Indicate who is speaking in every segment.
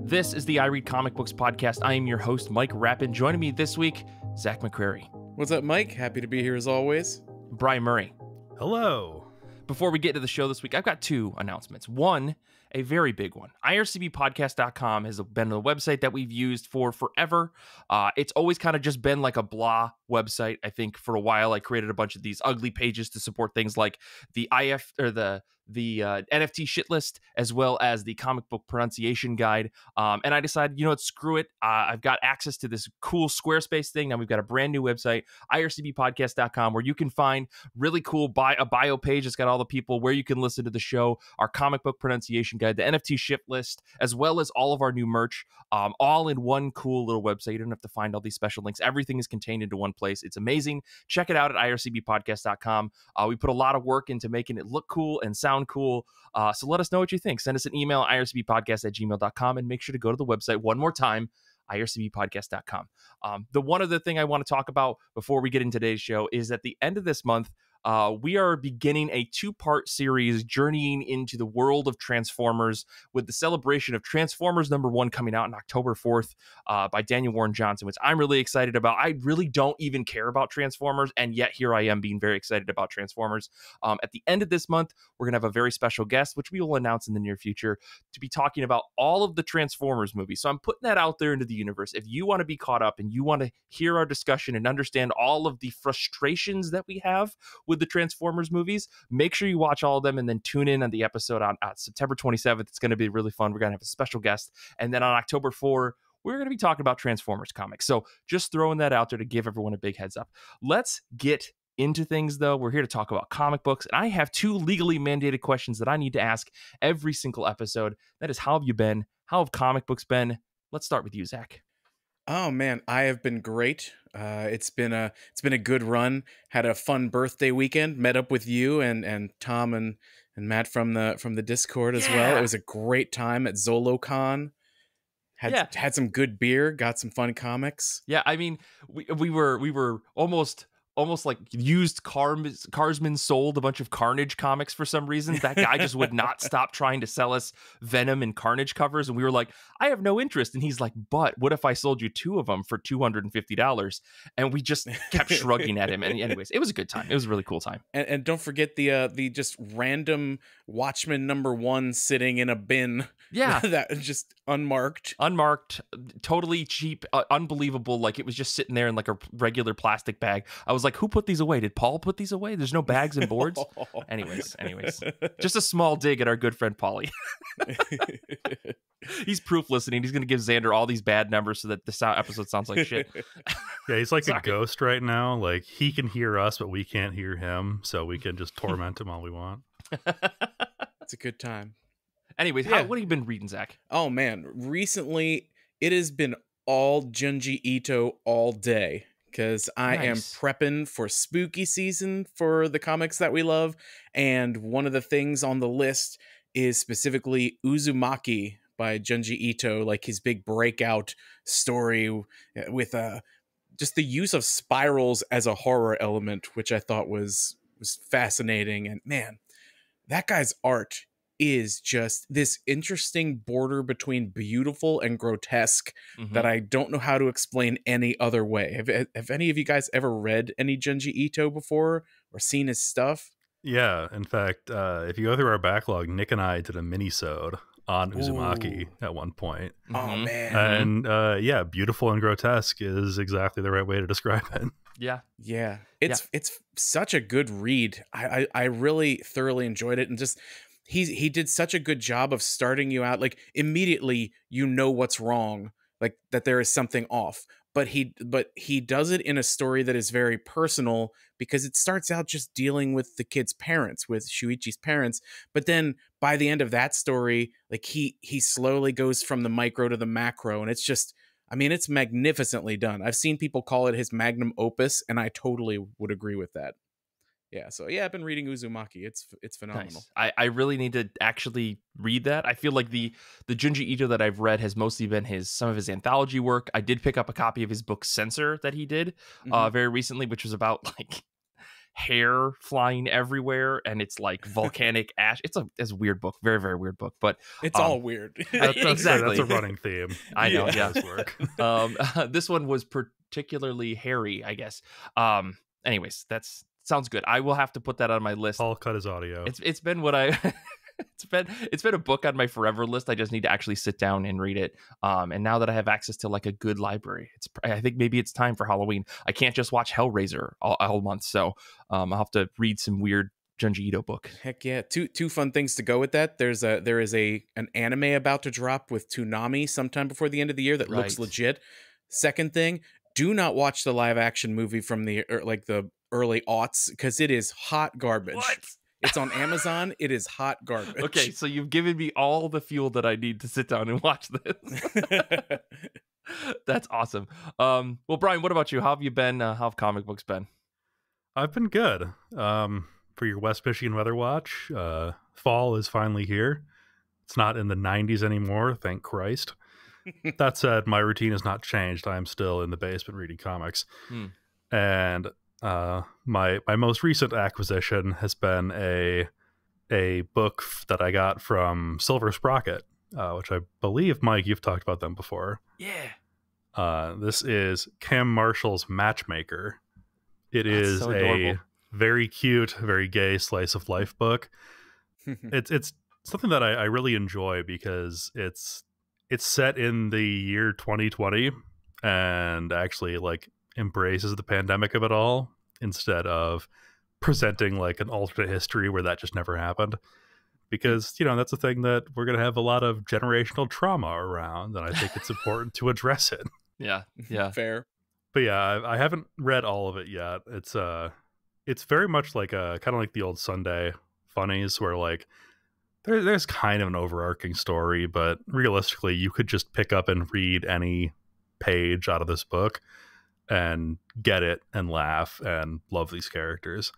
Speaker 1: This is the I Read Comic Books podcast. I am your host, Mike Rapin. Joining me this week, Zach McCrary.
Speaker 2: What's up, Mike? Happy to be here as always.
Speaker 1: Brian Murray.
Speaker 3: Hello.
Speaker 1: Before we get to the show this week, I've got two announcements. One, a very big one. IRCBpodcast.com has been the website that we've used for forever. It's always kind of just been like a blah website. I think for a while I created a bunch of these ugly pages to support things like the NFT shit list, as well as the comic book pronunciation guide. And I decided, screw it. I've got access to this cool Squarespace thing. Now we've got a brand new website, IRCBpodcast.com, where you can find really cool a bio page. It's got all the people where you can listen to the show, our comic book pronunciation guide, the NFT ship list, as well as all of our new merch, all in one cool little website. You don't have to find all these special links. Everything is contained into one place. It's amazing. Check it out at ircbpodcast.com. We put a lot of work into making it look cool and sound cool. So let us know what you think. Send us an email, ircbpodcast@gmail.com, and make sure to go to the website one more time, ircbpodcast.com. The one other thing I want to talk about before we get into today's show is at the end of this month, we are beginning a two-part series journeying into the world of Transformers with the celebration of Transformers #1 coming out on October 4th by Daniel Warren Johnson, which I'm really excited about. I really don't even care about Transformers, and yet here I am being very excited about Transformers. At the end of this month, we're going to have a very special guest, which we will announce in the near future, to be talking about all of the Transformers movies. So I'm putting that out there into the universe. If you want to be caught up and you want to hear our discussion and understand all of the frustrations that we have with the Transformers movies, make sure you watch all of them and then tune in on the episode on September 27th. It's going to be really fun. We're going to have a special guest. And then on October 4, we're going to be talking about Transformers comics. So just throwing that out there to give everyone a big heads up. Let's get into things, though. We're here to talk about comic books, and I have two legally mandated questions that I need to ask every single episode. That is, how have you been? How have comic books been? Let's start with you, Zach.
Speaker 2: Oh man, I have been great. It's been a good run. Had a fun birthday weekend. Met up with you and Tom and Matt from the Discord as well. It was a great time at ZoloCon. Had some good beer. Got some fun comics.
Speaker 1: Yeah, I mean, we were almost like used Carsman sold a bunch of Carnage comics for some reason. That guy just would not stop trying to sell us Venom and Carnage covers. And we were like, I have no interest. And he's like, but what if I sold you two of them for $250? And we just kept shrugging at him. And anyways, it was a good time. It was a really cool time.
Speaker 2: And don't forget the just random Watchmen #1 sitting in a bin.
Speaker 1: Yeah.
Speaker 2: That just unmarked,
Speaker 1: totally cheap, unbelievable. Like it was just sitting there in like a regular plastic bag. I was like, who put these away? Did Paul put these away? There's no bags and boards. Anyways, just a small dig at our good friend Paulie. He's proof listening. He's going to give Zander all these bad numbers so that the episode sounds like shit.
Speaker 3: Yeah, he's like a ghost right now. Like he can hear us, but we can't hear him. So we can just torment him all we want.
Speaker 2: It's a good time.
Speaker 1: Anyways, what have you been reading, Zach?
Speaker 2: Oh man, recently it has been all Junji Ito all day because I am prepping for spooky season for the comics that we love, and one of the things on the list is specifically Uzumaki by Junji Ito, like his big breakout story with just the use of spirals as a horror element, which I thought was fascinating. And man, that guy's art is just this interesting border between beautiful and grotesque that I don't know how to explain any other way. Have any of you guys ever read any Junji Ito before or seen his stuff?
Speaker 3: Yeah, in fact, if you go through our backlog, Nick and I did a mini-sode on Uzumaki at one point.
Speaker 2: Oh man.
Speaker 3: And beautiful and grotesque is exactly the right way to describe it.
Speaker 2: Yeah. It's such a good read. I really thoroughly enjoyed it, and just he did such a good job of starting you out, like immediately you know what's wrong, like that there is something off. But he does it in a story that is very personal, because it starts out just dealing with the kid's parents, with Shuichi's parents. But then by the end of that story, like he slowly goes from the micro to the macro, and it's just, I mean, it's magnificently done. I've seen people call it his magnum opus, and I totally would agree with that. Yeah, so I've been reading Uzumaki. It's phenomenal.
Speaker 1: Nice. I really need to actually read that. I feel like the Junji Ito that I've read has mostly been some of his anthology work. I did pick up a copy of his book Censor that he did very recently, which was about like hair flying everywhere, and it's like volcanic ash. It's a weird book, very very weird book, but
Speaker 2: it's all weird.
Speaker 1: Exactly,
Speaker 3: that's a running theme.
Speaker 1: I know. Yeah.
Speaker 3: Work.
Speaker 1: This one was particularly hairy, I guess. Anyways, that's sounds good. I will have to put that on my list.
Speaker 3: I'll cut his audio.
Speaker 1: It's been what I it's been a book on my forever list. I just need to actually sit down and read it. And now that I have access to like a good library, I think maybe it's time for Halloween. I can't just watch Hellraiser all month, so I'll have to read some weird Junji Ito book.
Speaker 2: Heck yeah. Two fun things to go with that. There is an anime about to drop with Toonami sometime before the end of the year that looks legit. Second thing, do not watch the live action movie from the early aughts, because it is hot garbage.
Speaker 1: What?
Speaker 2: It's on Amazon. It is hot garbage.
Speaker 1: Okay, so you've given me all the fuel that I need to sit down and watch this. That's awesome. Well, Brian, what about you? How have you been? How have comic books been?
Speaker 3: I've been good. For your West Michigan weather watch, fall is finally here. It's not in the 90s anymore, thank Christ. That said, my routine has not changed. I am still in the basement reading comics. And my most recent acquisition has been a book that I got from Silver Sprocket, which I believe, Mike, you've talked about them before.
Speaker 1: Yeah.
Speaker 3: This is Kim Marshall's Matchmaker. That's is so a very cute, very gay slice of life book. It's something that I really enjoy because it's set in the year 2020 and actually like embraces the pandemic of it all instead of presenting like an alternate history where that just never happened, because that's a thing that we're going to have a lot of generational trauma around, and I think it's important to address it.
Speaker 1: Yeah
Speaker 2: Fair.
Speaker 3: But yeah, I haven't read all of it yet. It's very much like kind of like the old Sunday funnies where like there's kind of an overarching story, but realistically you could just pick up and read any page out of this book and get it and laugh and love these characters.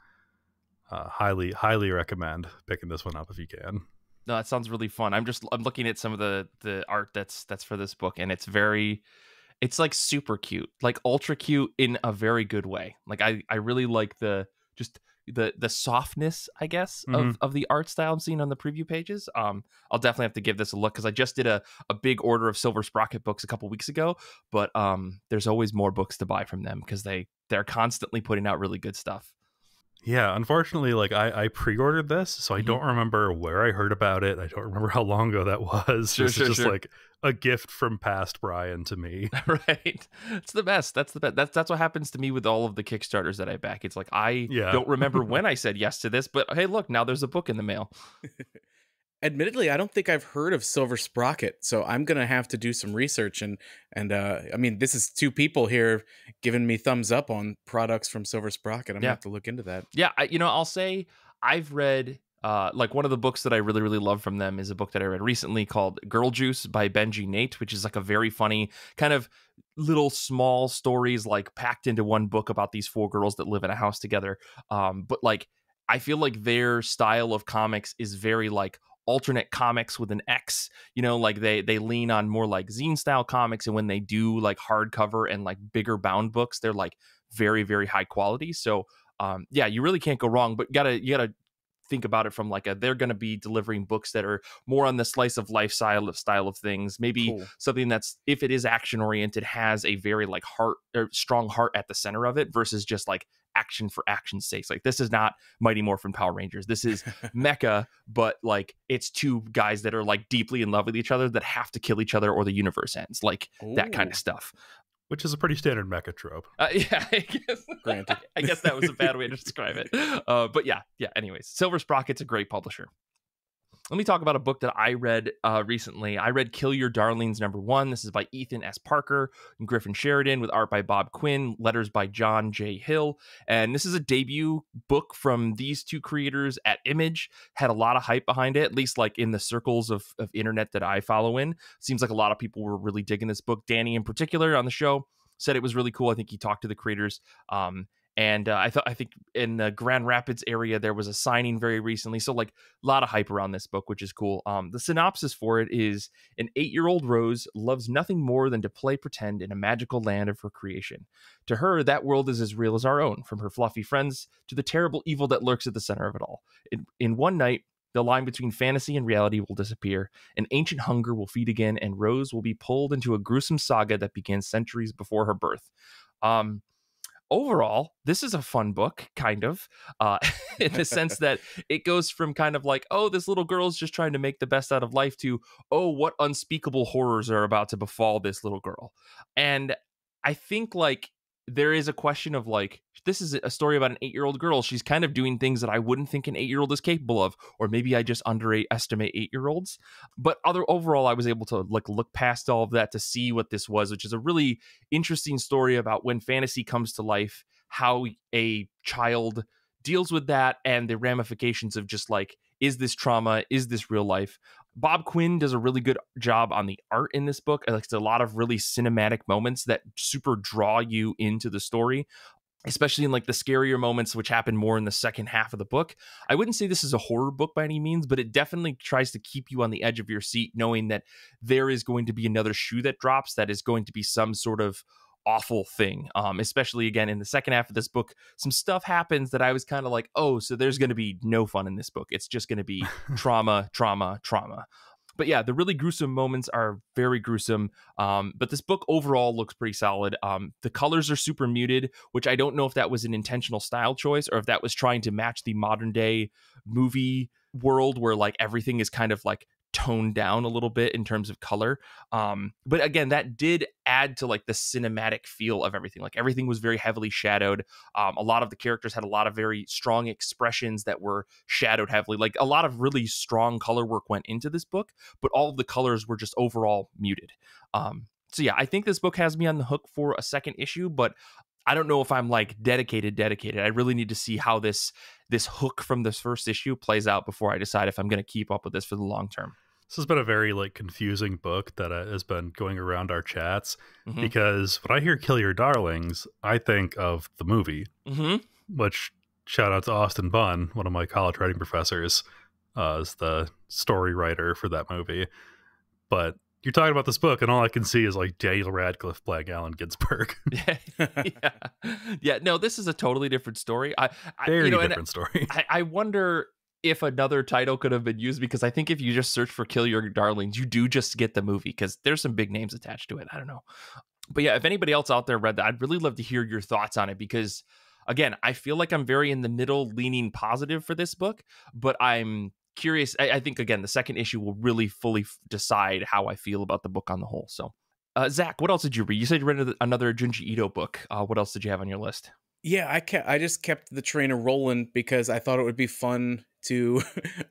Speaker 3: Highly recommend picking this one up if you can.
Speaker 1: No, that sounds really fun. I'm looking at some of the art that's for this book, and it's like super cute, like ultra cute in a very good way. Like I really like the softness, I guess, of the art style I'm seeing on the preview pages. I'll definitely have to give this a look, because I just did a big order of Silver Sprocket books a couple weeks ago, but there's always more books to buy from them because they're constantly putting out really good stuff.
Speaker 3: Yeah, unfortunately, like I pre-ordered this, so I don't remember where I heard about it. I don't remember how long ago that was. It's just like a gift from past Brian to me.
Speaker 1: Right. It's the best. That's the best. That's what happens to me with all of the Kickstarters that I back. It's like I don't remember when I said yes to this, but hey, look, now there's a book in the mail.
Speaker 2: Admittedly, I don't think I've heard of Silver Sprocket, so I'm gonna have to do some research. And I mean, this is two people here giving me thumbs up on products from Silver Sprocket. I'm gonna have to look into that.
Speaker 1: Yeah, I'll say I've read like one of the books that I really really love from them is a book that I read recently called Girl Juice by Benji Nate, which is like a very funny kind of little small stories like packed into one book about these four girls that live in a house together. But like I feel like their style of comics is very like alternate comics with an X, like they lean on more like zine style comics, and when they do like hardcover and like bigger bound books, they're like very very high quality. So you really can't go wrong, but you gotta think about it from like they're going to be delivering books that are more on the slice of life style of things, maybe something that's, if it is action oriented, has a very like strong heart at the center of it versus just like action for action's sake. Like this is not Mighty Morphin Power Rangers. This is mecha, but like it's two guys that are like deeply in love with each other that have to kill each other or the universe ends, like that kind of stuff.
Speaker 3: Which is a pretty standard mecha trope.
Speaker 1: Yeah, Granted. I guess that was a bad way to describe it. But yeah. Anyways, Silver Sprocket's a great publisher. Let me talk about a book that I read recently. I read Kill Your Darlings #1. This is by Ethan S. Parker and Griffin Sheridan with art by Bob Quinn, letters by John J. Hill. And this is a debut book from these two creators at Image. Had a lot of hype behind it, at least like in the circles of internet that I follow in. Seems like a lot of people were really digging this book. Danny in particular on the show said it was really cool. I think he talked to the creators. And I think in the Grand Rapids area there was a signing very recently, so like a lot of hype around this book, which is cool. The synopsis for it is: an 8-year-old Rose loves nothing more than to play pretend in a magical land of her creation. To her, that world is as real as our own, from her fluffy friends to the terrible evil that lurks at the center of it all. In one night, the line between fantasy and reality will disappear, an ancient hunger will feed again, and Rose will be pulled into a gruesome saga that begins centuries before her birth. Overall, this is a fun book, kind of, in the sense that it goes from kind of like, oh, this little girl's just trying to make the best out of life, to, oh, what unspeakable horrors are about to befall this little girl. And I think, like, there is a question of, like, this is a story about an 8-year-old girl. She's kind of doing things that I wouldn't think an 8-year-old is capable of, or maybe I just underestimate 8-year-olds. But overall, I was able to like look past all of that to see what this was, which is a really interesting story about when fantasy comes to life, how a child deals with that, and the ramifications of just like, is this trauma? Is this real life? Bob Quinn does a really good job on the art in this book. It's a lot of really cinematic moments that super draw you into the story, especially in like the scarier moments, which happen more in the second half of the book. I wouldn't say this is a horror book by any means, but it definitely tries to keep you on the edge of your seat, knowing that there is going to be another shoe that drops, that is going to be some sort of awful thing. Especially again in the second half of this book, some stuff happens that I was kind of like, oh, so there's going to be no fun in this book. It's just going to be trauma. But yeah, the really gruesome moments are very gruesome. But this book overall looks pretty solid. The colors are super muted, which I don't know if that was an intentional style choice or if that was trying to match the modern day movie world where like everything is kind of like toned down a little bit in terms of color. But again, that did add to like the cinematic feel of everything. Like everything was very heavily shadowed. A lot of the characters had a lot of very strong expressions that were shadowed heavily. Like a lot of really strong color work went into this book, but all of the colors were just overall muted. So yeah, I think this book has me on the hook for a second issue, but I don't know if I'm like dedicated. I really need to see how this hook from this first issue plays out before I decide if I'm going to keep up with this for the long term.
Speaker 3: This has been a very like confusing book that has been going around our chats, because when I hear Kill Your Darlings, I think of the movie, which, shout out to Austin Bunn, one of my college writing professors, is the story writer for that movie. But you're talking about this book, and all I can see is like Daniel Radcliffe playing Allen Ginsberg.
Speaker 1: Yeah. No, this is a totally different story.
Speaker 3: Very different story.
Speaker 1: I wonder if another title could have been used, because I think if you just search for Kill Your Darlings, you do just get the movie, because there's some big names attached to it. I don't know. But yeah, if anybody else out there read that, I'd really love to hear your thoughts on it, because again, I feel like I'm very in the middle, leaning positive for this book, but I'm curious. I think, again, the second issue will really fully decide how I feel about the book on the whole. So, Zach, what else did you read? You said you read another Junji Ito book. What else did you have on your list?
Speaker 2: Yeah, I just kept the train rolling because I thought it would be fun to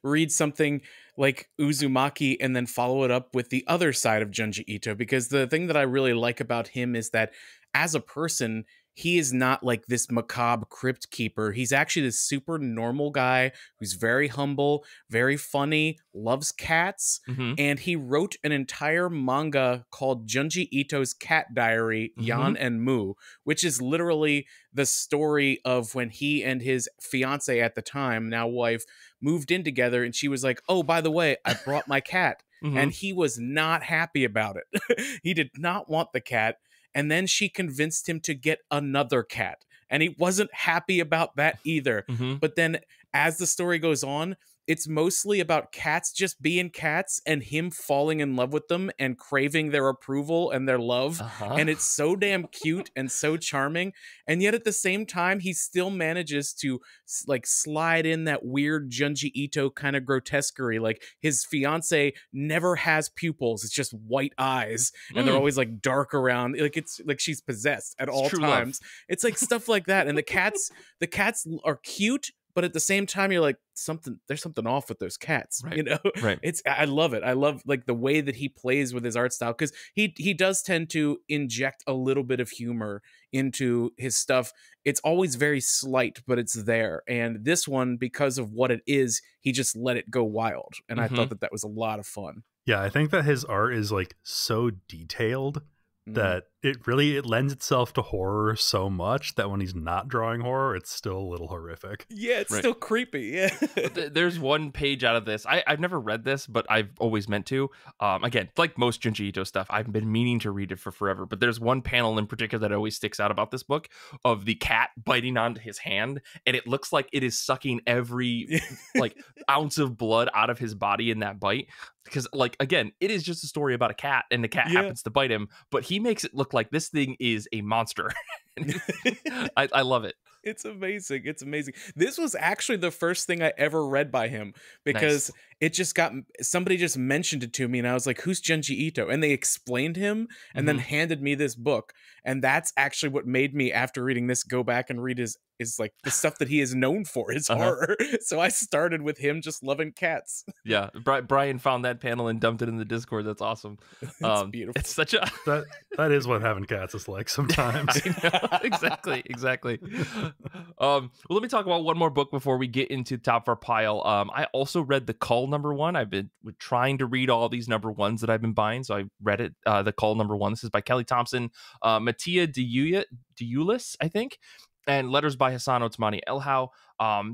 Speaker 2: read something like Uzumaki and then follow it up with the other side of Junji Ito, because the thing that I really like about him is that as a person, he is not like this macabre crypt keeper. He's actually this super normal guy who's very humble, very funny, loves cats, and he wrote an entire manga called Junji Ito's Cat Diary, Yan and Mu, which is literally the story of when he and his fiance at the time, now wife, moved in together, and she was like, oh, by the way, I brought my cat. And he was not happy about it. He did not want the cat. And then she convinced him to get another cat. And he wasn't happy about that either. But then as the story goes on, it's mostly about cats just being cats and him falling in love with them and craving their approval and their love. And it's so damn cute and so charming. And yet at the same time, he still manages to like slide in that weird Junji Ito kind of grotesquerie. Like his fiance never has pupils. It's just white eyes. And they're always like dark around. Like it's like she's possessed at all times. Love. It's like stuff like that. And the cats are cute. But at the same time, you're like, there's something off with those cats,
Speaker 1: right.
Speaker 2: You know?
Speaker 1: Right.
Speaker 2: I love it. I love like the way that he plays with his art style, because he does tend to inject a little bit of humor into his stuff. It's always very slight, but it's there. And this one, because of what it is, he just let it go wild. And I thought that was a lot of fun.
Speaker 3: Yeah, I think that his art is like so detailed that it lends itself to horror so much that when he's not drawing horror, it's still a little horrific.
Speaker 2: Yeah, it's still creepy. Yeah.
Speaker 1: There's one page out of this. I've never read this, but I've always meant to. Again, like most Junji Ito stuff, I've been meaning to read it for forever. But there's one panel in particular that always sticks out about this book of the cat biting onto his hand, and it looks like it is sucking every like ounce of blood out of his body in that bite. Because, like, again, it is just a story about a cat, and the cat happens to bite him, but he makes it look like this thing is a monster. I love it.
Speaker 2: It's amazing. It's amazing. This was actually the first thing I ever read by him, because it just somebody just mentioned it to me, and I was like, who's Junji Ito? And they explained him and then handed me this book. And that's actually what made me, after reading this, go back and read his like the stuff that he is known for, his horror. So I started with him just loving cats.
Speaker 1: Yeah. Brian found that panel and dumped it in the Discord. That's awesome.
Speaker 2: It's beautiful.
Speaker 1: It's such a
Speaker 3: that is what having cats is like sometimes.
Speaker 1: Exactly. Well, let me talk about one more book before we get into the top of our pile. I also read the Cull #1. I've been trying to read all these #1s that I've been buying, so I read it. The Cull #1. This is by Kelly Thompson, Mattia Deulis, I think, and letters by Hassan Otsmani Elhau.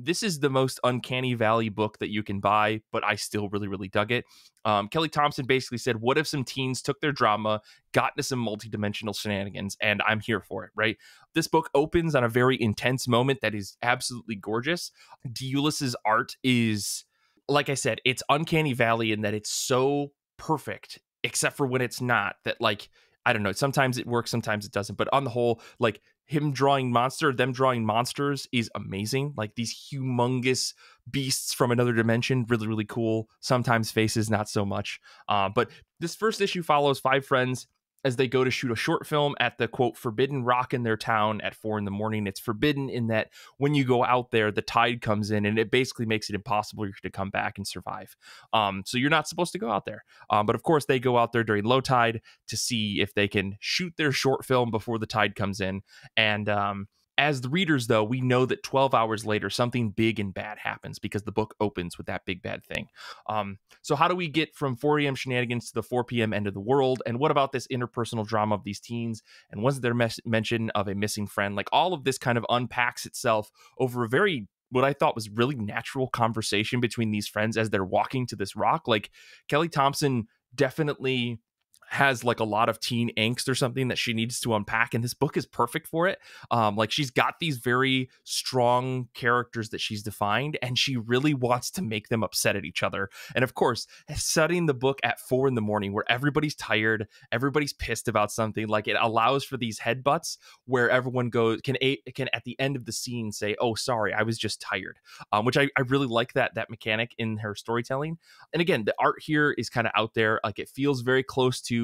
Speaker 1: This is the most Uncanny Valley book that you can buy, but I still really, really dug it. Kelly Thompson basically said, what if some teens took their drama, got into some multidimensional shenanigans, and I'm here for it, right? This book opens on a very intense moment that is absolutely gorgeous. Deulis's art is, like I said, it's Uncanny Valley in that it's so perfect, except for when it's not, that, like, I don't know, sometimes it works, sometimes it doesn't, but on the whole, like, them drawing monsters is amazing. Like, these humongous beasts from another dimension, really, really cool. Sometimes faces, not so much. But this first issue follows 5 friends as they go to shoot a short film at the, quote, forbidden rock in their town at 4 a.m. It's forbidden in that when you go out there, the tide comes in and it basically makes it impossible to come back and survive. So you're not supposed to go out there. But of course, they go out there during low tide to see if they can shoot their short film before the tide comes in. And as the readers, though, we know that 12 hours later, something big and bad happens because the book opens with that big bad thing. So how do we get from 4 a.m. shenanigans to the 4 p.m. end of the world? And what about this interpersonal drama of these teens? And wasn't there mention of a missing friend? Like, all of this kind of unpacks itself over a very, what I thought was really natural conversation between these friends as they're walking to this rock. Like, Kelly Thompson definitely has like a lot of teen angst or something that she needs to unpack, and this book is perfect for it. Like, she's got these very strong characters that she's defined, and she really wants to make them upset at each other. And of course, setting the book at 4 a.m. where everybody's tired, everybody's pissed about something, like, it allows for these headbutts where everyone can at the end of the scene say, oh, sorry, I was just tired, which I really like that mechanic in her storytelling. And again, the art here is kind of out there. Like, it feels very close to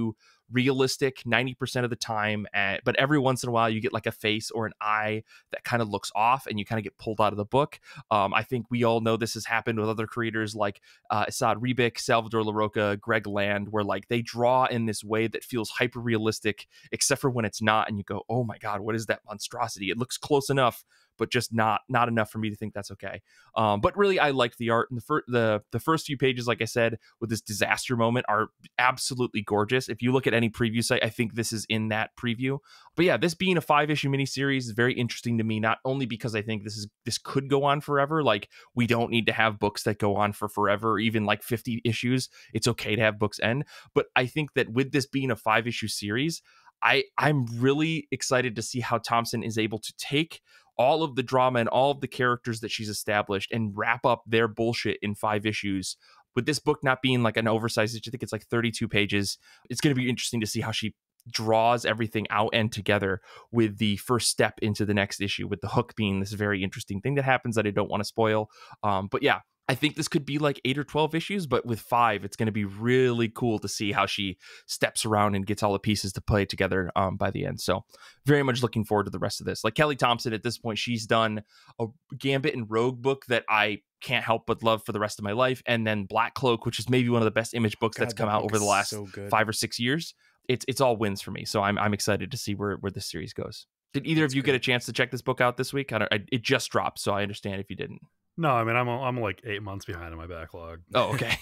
Speaker 1: realistic 90% of the time, but every once in a while you get like a face or an eye that kind of looks off and you kind of get pulled out of the book. I think we all know this has happened with other creators like Asad Ribic, Salvador LaRocca, Greg Land, where like they draw in this way that feels hyper realistic except for when it's not, and you go, oh my god, what is that monstrosity? It looks close enough, but just not enough for me to think that's okay. But really, I liked the art. And the first few pages, like I said, with this disaster moment, are absolutely gorgeous. If you look at any preview site, I think this is in that preview. But yeah, this being a 5-issue miniseries is very interesting to me, not only because I think this could go on forever. Like, we don't need to have books that go on for forever, even like 50 issues. It's okay to have books end. But I think that with this being a 5-issue series, I'm really excited to see how Thompson is able to take all of the drama and all of the characters that she's established and wrap up their bullshit in 5 issues. With this book not being like an oversized issue, I think it's like 32 pages. It's going to be interesting to see how she draws everything out and together with the first step into the next issue, with the hook being this very interesting thing that happens that I don't want to spoil. But yeah, I think this could be like 8 or 12 issues, but with 5, it's going to be really cool to see how she steps around and gets all the pieces to play together by the end. So very much looking forward to the rest of this. Like, Kelly Thompson, at this point, she's done a Gambit and Rogue book that I can't help but love for the rest of my life. And then Black Cloak, which is maybe one of the best Image books that's come out over the last 5 or 6 years. It's all wins for me. So I'm excited to see where this series goes. Did either of you get a chance to check this book out this week? It just dropped, so I understand if you didn't.
Speaker 3: No, I mean I'm like 8 months behind in my backlog.
Speaker 1: Oh, okay.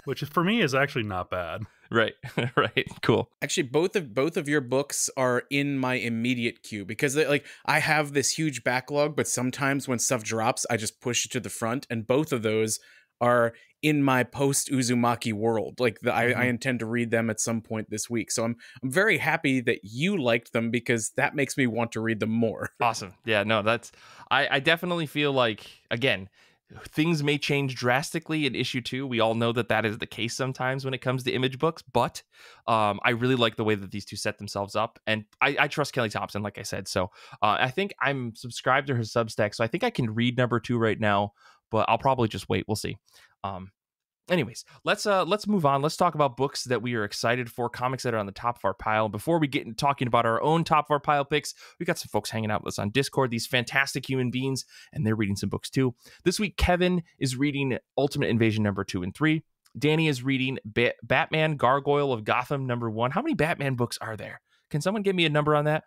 Speaker 3: Which for me is actually not bad.
Speaker 1: Right. Right. Cool.
Speaker 2: Actually, both of your books are in my immediate queue because I have this huge backlog, but sometimes when stuff drops, I just push it to the front, and both of those are in my post Uzumaki world. I intend to read them at some point this week. So I'm very happy that you liked them because that makes me want to read them more.
Speaker 1: Awesome. Yeah, no, I definitely feel like, again, things may change drastically in issue 2. We all know that is the case sometimes when it comes to Image books, but I really like the way that these two set themselves up, and I trust Kelly Thompson, like I said. So I think I'm subscribed to her Substack, so I think I can read number 2 right now, but I'll probably just wait. We'll see. Anyways, let's move on. Let's talk about books that we are excited for, comics that are on the top of our pile. Before we get into talking about our own top of our pile picks, we got some folks hanging out with us on Discord, these fantastic human beings, and they're reading some books too. This week, Kevin is reading Ultimate Invasion number 2 and 3. Danny is reading Batman Gargoyle of Gotham number 1. How many Batman books are there? Can someone give me a number on that?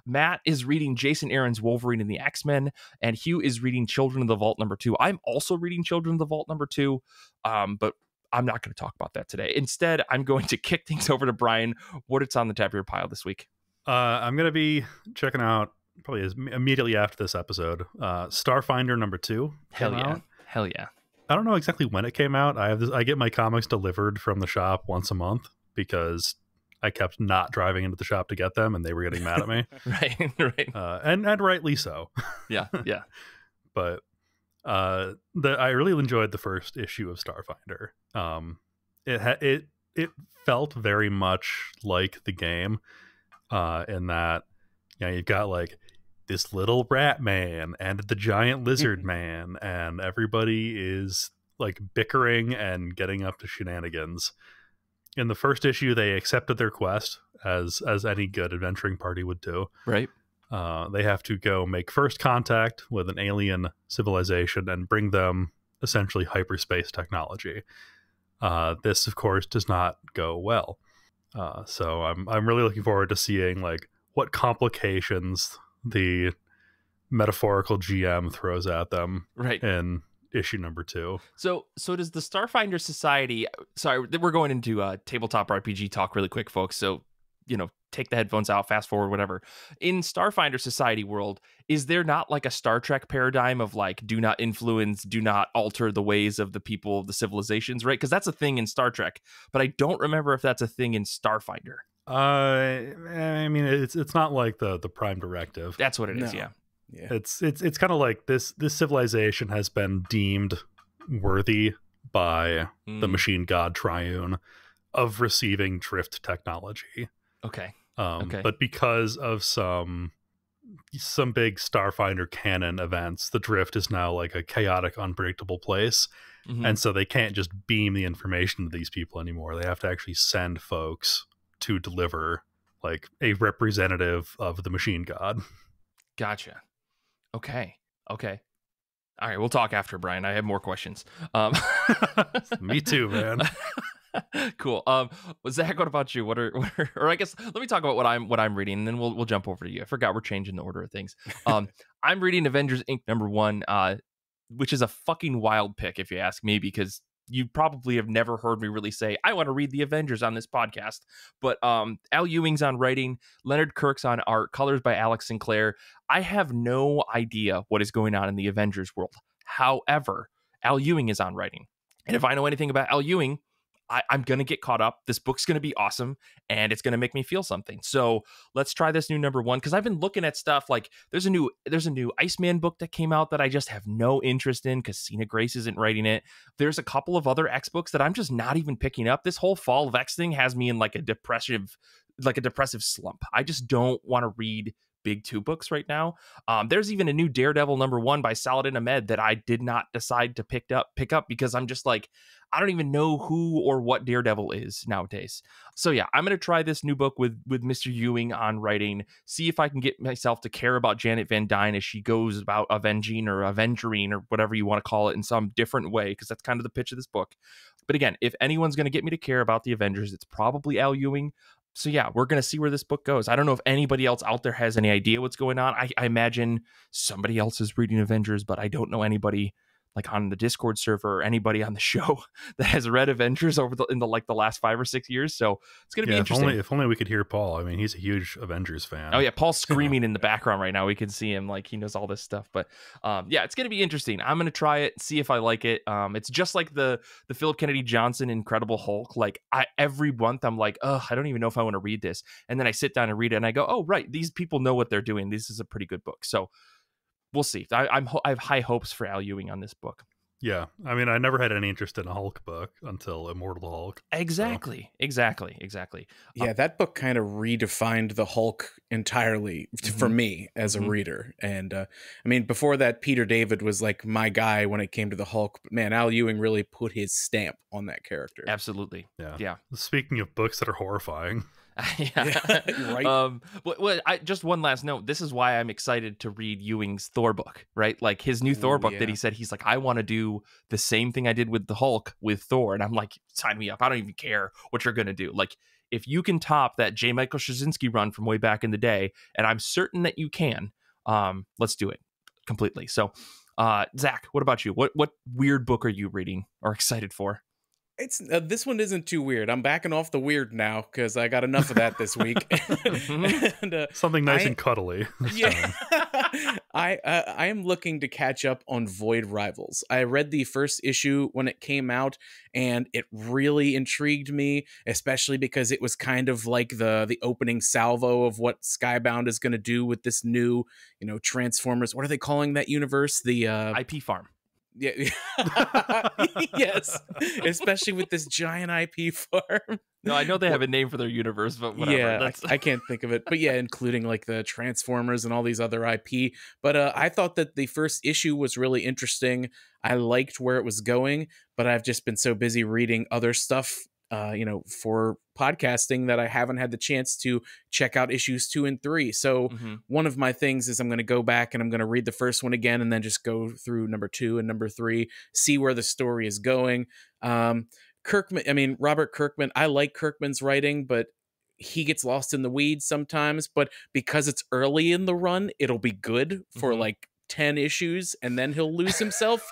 Speaker 1: Matt is reading Jason Aaron's Wolverine and the X-Men, and Hugh is reading Children of the Vault number 2. I'm also reading Children of the Vault number 2, but I'm not going to talk about that today. Instead, I'm going to kick things over to Brian. What's on the top of your pile this week?
Speaker 3: I'm going to be checking out, probably immediately after this episode, Starfinder number 2.
Speaker 1: Hell yeah. Hell yeah.
Speaker 3: I don't know exactly when it came out. I get my comics delivered from the shop once a month because I kept not driving into the shop to get them, and they were getting mad at me.
Speaker 1: Right.
Speaker 3: And rightly so.
Speaker 1: Yeah.
Speaker 3: But I really enjoyed the first issue of Starfinder. It felt very much like the game, in that you've got like this little rat man and the giant lizard man, and everybody is like bickering and getting up to shenanigans. In the first issue, they accepted their quest, as any good adventuring party would do.
Speaker 1: Right.
Speaker 3: They have to go make first contact with an alien civilization and bring them essentially hyperspace technology. This, of course, does not go well. So I'm really looking forward to seeing like what complications the metaphorical GM throws at them.
Speaker 1: Right.
Speaker 3: In issue number 2.
Speaker 1: So does the Starfinder Society, sorry, we're going into tabletop RPG talk really quick, folks, so take the headphones out, fast forward, whatever. In Starfinder Society world, is there not like a Star Trek paradigm of like do not influence, do not alter the ways of the people of the civilizations, right? Because that's a thing in Star Trek, but I don't remember if that's a thing in Starfinder.
Speaker 3: I mean, it's not like the Prime Directive.
Speaker 1: That's what it is. Yeah.
Speaker 3: It's kind of like this civilization has been deemed worthy by the machine god Triune of receiving drift technology.
Speaker 1: Okay.
Speaker 3: But because of some big Starfinder canon events, the drift is now like a chaotic, unpredictable place. And so they can't just beam the information to these people anymore. They have to actually send folks to deliver like a representative of the machine god.
Speaker 1: Gotcha. Okay. All right, we'll talk after, Brian. I have more questions.
Speaker 3: Me too, man.
Speaker 1: Cool. Zach, what about you? Or I guess let me talk about what I'm reading, and then we'll jump over to you. I forgot we're changing the order of things. I'm reading Avengers Inc. number 1, which is a fucking wild pick if you ask me, because you probably have never heard me really say I want to read the Avengers on this podcast. But Al Ewing's on writing, Leonard Kirk's on art, colors by Alex Sinclair. I have no idea what is going on in the Avengers world. However, Al Ewing is on writing. And if I know anything about Al Ewing, I'm going to get caught up. This book's going to be awesome, and it's going to make me feel something. So let's try this new number 1, because I've been looking at stuff like there's a new Iceman book that came out that I just have no interest in because Cena Grace isn't writing it. There's a couple of other X books that I'm just not even picking up. This whole Fall of X thing has me in like a depressive slump. I just don't want to read big 2 books right now. There's even a new Daredevil number 1 by Saladin Ahmed that I did not decide to pick up because I'm just like, I don't even know who or what Daredevil is nowadays. So yeah, I'm going to try this new book with Mr. Ewing on writing, see if I can get myself to care about Janet Van Dyne as she goes about avenging or avengering or whatever you want to call it in some different way, because that's kind of the pitch of this book. But again, if anyone's going to get me to care about the Avengers, it's probably Al Ewing. So yeah, we're going to see where this book goes. I don't know if anybody else out there has any idea what's going on. I imagine somebody else is reading Avengers, but I don't know anybody like on the Discord server or anybody on the show that has read Avengers in the last 5 or 6 years. So it's going to be interesting.
Speaker 3: If only we could hear Paul. I mean, he's a huge Avengers fan.
Speaker 1: Oh yeah, Paul's screaming in the background right now. We can see him, like he knows all this stuff. But yeah, it's going to be interesting. I'm going to try it, see if I like it. It's just like the Philip Kennedy Johnson Incredible Hulk. Like every month I'm like, oh, I don't even know if I want to read this. And then I sit down and read it and I go, oh, right, these people know what they're doing. This is a pretty good book. So we'll see. I have high hopes for Al Ewing on this book.
Speaker 3: Yeah, I mean, I never had any interest in a Hulk book until Immortal Hulk.
Speaker 1: Exactly.
Speaker 2: Yeah, that book kind of redefined the Hulk entirely for me as a reader. And I mean, before that, Peter David was like my guy when it came to the Hulk. But man, Al Ewing really put his stamp on that character.
Speaker 1: Absolutely.
Speaker 3: Yeah. Speaking of books that are horrifying.
Speaker 1: Right. Just one last note. This is why I'm excited to read Ewing's Thor book, right? Like his new Thor book that he said, he's like, I want to do the same thing I did with the Hulk with Thor. And I'm like, sign me up. I don't even care what you're going to do. Like, if you can top that J. Michael Straczynski run from way back in the day, and I'm certain that you can, let's do it completely. So, Zach, what about you? What weird book are you reading or excited for?
Speaker 2: It's this one isn't too weird. I'm backing off the weird now because I got enough of that this week.
Speaker 3: And, something nice and cuddly.
Speaker 2: Yeah, I am looking to catch up on Void Rivals. I read the first issue when it came out, and it really intrigued me, especially because it was kind of like the opening salvo of what Skybound is going to do with this new, Transformers. What are they calling that universe? The
Speaker 1: IP farm.
Speaker 2: Yeah. Yes, especially with this giant IP farm.
Speaker 1: No, I know they have a name for their universe, but whatever.
Speaker 2: Yeah, I can't think of it. But yeah, including like the Transformers and all these other IP. But I thought that the first issue was really interesting. I liked where it was going, but I've just been so busy reading other stuff, for podcasting that I haven't had the chance to check out issues 2 and 3. So one of my things is I'm going to go back and I'm going to read the first one again and then just go through number 2 and number 3, see where the story is going. Robert Kirkman, I like Kirkman's writing, but he gets lost in the weeds sometimes. But because it's early in the run, it'll be good for like 10 issues and then he'll lose himself.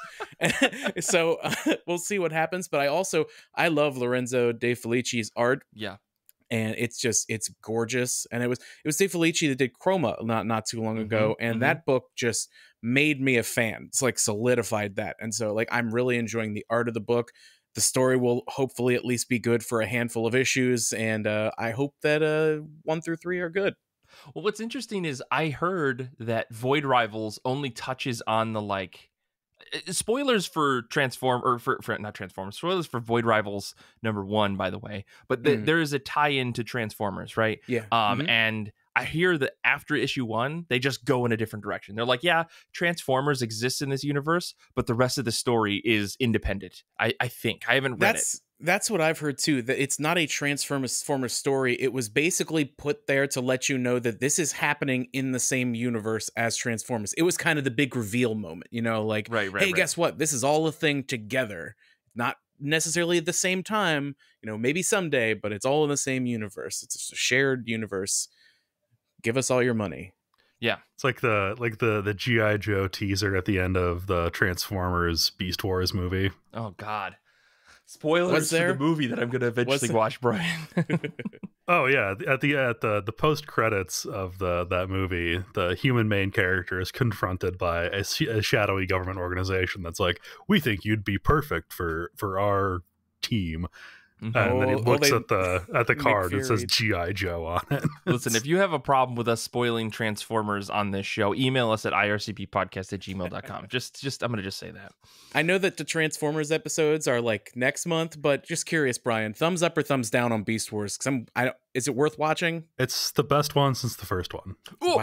Speaker 2: So we'll see what happens. But I love Lorenzo De Felici's art.
Speaker 1: Yeah.
Speaker 2: And it's gorgeous. And it was De Felici that did Chroma not too long ago. And that book just made me a fan. It's like solidified that. And so like I'm really enjoying the art of the book. The story will hopefully at least be good for a handful of issues. And I hope that 1 through 3 are good.
Speaker 1: Well, what's interesting is I heard that Void Rivals only touches on the spoilers for spoilers for Void Rivals #1, by the way, but there is a tie-in to Transformers, right?
Speaker 2: Yeah.
Speaker 1: And I hear that after issue 1, they just go in a different direction. They're like, yeah, Transformers exists in this universe, but the rest of the story is independent. I think I haven't read it.
Speaker 2: That's what I've heard too, that it's not a Transformers story. It was basically put there to let you know that this is happening in the same universe as Transformers. It was kind of the big reveal moment, right. Guess what? This is all a thing together. Not necessarily at the same time, maybe someday, but it's all in the same universe. It's just a shared universe. Give us all your money.
Speaker 1: Yeah.
Speaker 3: It's like the G.I. Joe teaser at the end of the Transformers Beast Wars movie.
Speaker 1: Oh God. Spoilers for the movie that I'm going to eventually watch, Brian.
Speaker 3: Oh yeah, at the post credits of that movie, the human main character is confronted by a shadowy government organization that's like, "We think you'd be perfect for our team." And then he looks at the card and it says G.I. Joe on it.
Speaker 1: Listen, if you have a problem with us spoiling Transformers on this show, email us at ircppodcast@gmail.com. Just I'm going to just say that.
Speaker 2: I know that the Transformers episodes are like next month, but just curious, Brian, thumbs up or thumbs down on Beast Wars? Because is it worth watching?
Speaker 3: It's the best one since the first one.
Speaker 1: Ooh.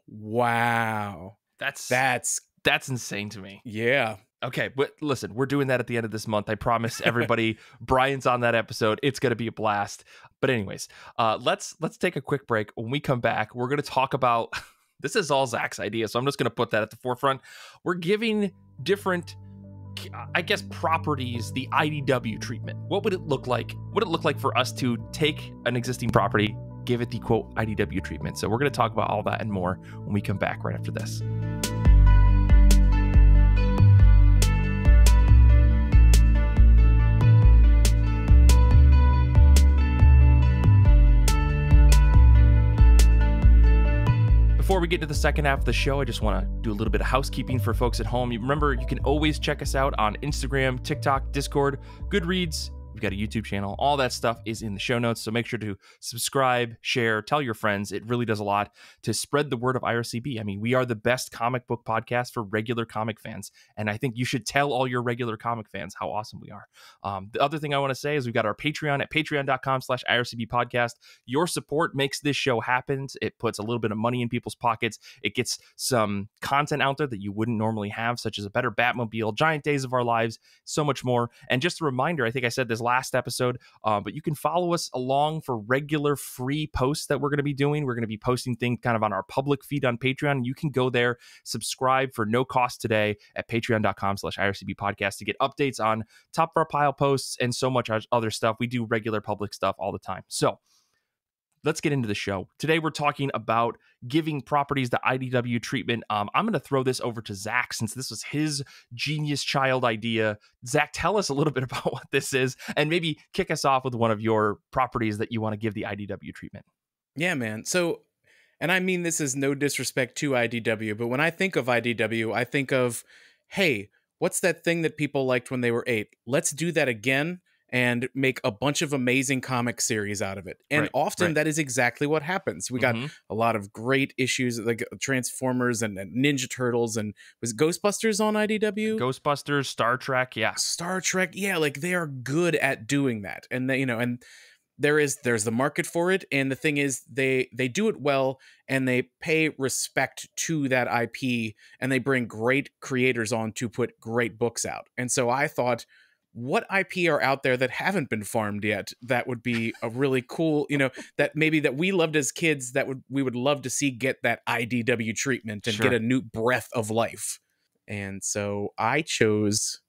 Speaker 2: Wow. That's
Speaker 1: insane to me.
Speaker 2: Yeah.
Speaker 1: Okay, but listen, we're doing that at the end of this month. I promise everybody. Brian's on that episode. It's going to be a blast. But anyways, let's take a quick break. When we come back, we're going to talk about this is all Zach's idea, so I'm just going to put that at the forefront. We're giving different, I guess, properties the IDW treatment. What would it look like? Would it look like for us to take an existing property, give it the quote IDW treatment? So we're going to talk about all that and more when we come back right after this. Before we get to the second half of the show, I just want to do a little bit of housekeeping for folks at home. Remember, you can always check us out on Instagram, TikTok, Discord, Goodreads. We've got a YouTube channel. All that stuff is in the show notes, so make sure to subscribe, share, tell your friends. It really does a lot to spread the word of IRCB. I mean, we are the best comic book podcast for regular comic fans, and I think you should tell all your regular comic fans how awesome we are. The other thing I want to say is we've got our Patreon at patreon.com/IRCB podcast. Your support makes this show happen. It puts a little bit of money in people's pockets. It gets some content out there that you wouldn't normally have, such as a better Batmobile, Giant Days of Our Lives, so much more. And just a reminder, I think I said this last episode, but you can follow us along for regular free posts that we're going to be doing. We're going to be posting things kind of on our public feed on Patreon. You can go there, subscribe for no cost today at patreon.com/IRCB podcast to get updates on top of our pile posts and so much other stuff. We do regular public stuff all the time. So let's get into the show. Today, we're talking about giving properties the IDW treatment. I'm going to throw this over to Zach since this was his genius child idea. Zach, tell us a little bit about what this is and maybe kick us off with one of your properties that you want to give the IDW treatment.
Speaker 2: Yeah, man. So, and I mean, this is no disrespect to IDW, but when I think of IDW, I think of, hey, what's that thing that people liked when they were 8? Let's do that again and make a bunch of amazing comic series out of it. And often that is exactly what happens. We got a lot of great issues like Transformers and Ninja Turtles, and was Ghostbusters on IDW?
Speaker 1: Ghostbusters, Star Trek, yeah.
Speaker 2: Star Trek, yeah, like they are good at doing that. And they, you know, and there's the market for it, and the thing is they do it well, and they pay respect to that IP, and they bring great creators on to put great books out. And so I thought, what IP are out there that haven't been farmed yet that would be a really cool, you know, that maybe that we loved as kids that we would love to see get that IDW treatment and get a new breath of life. And so I chose,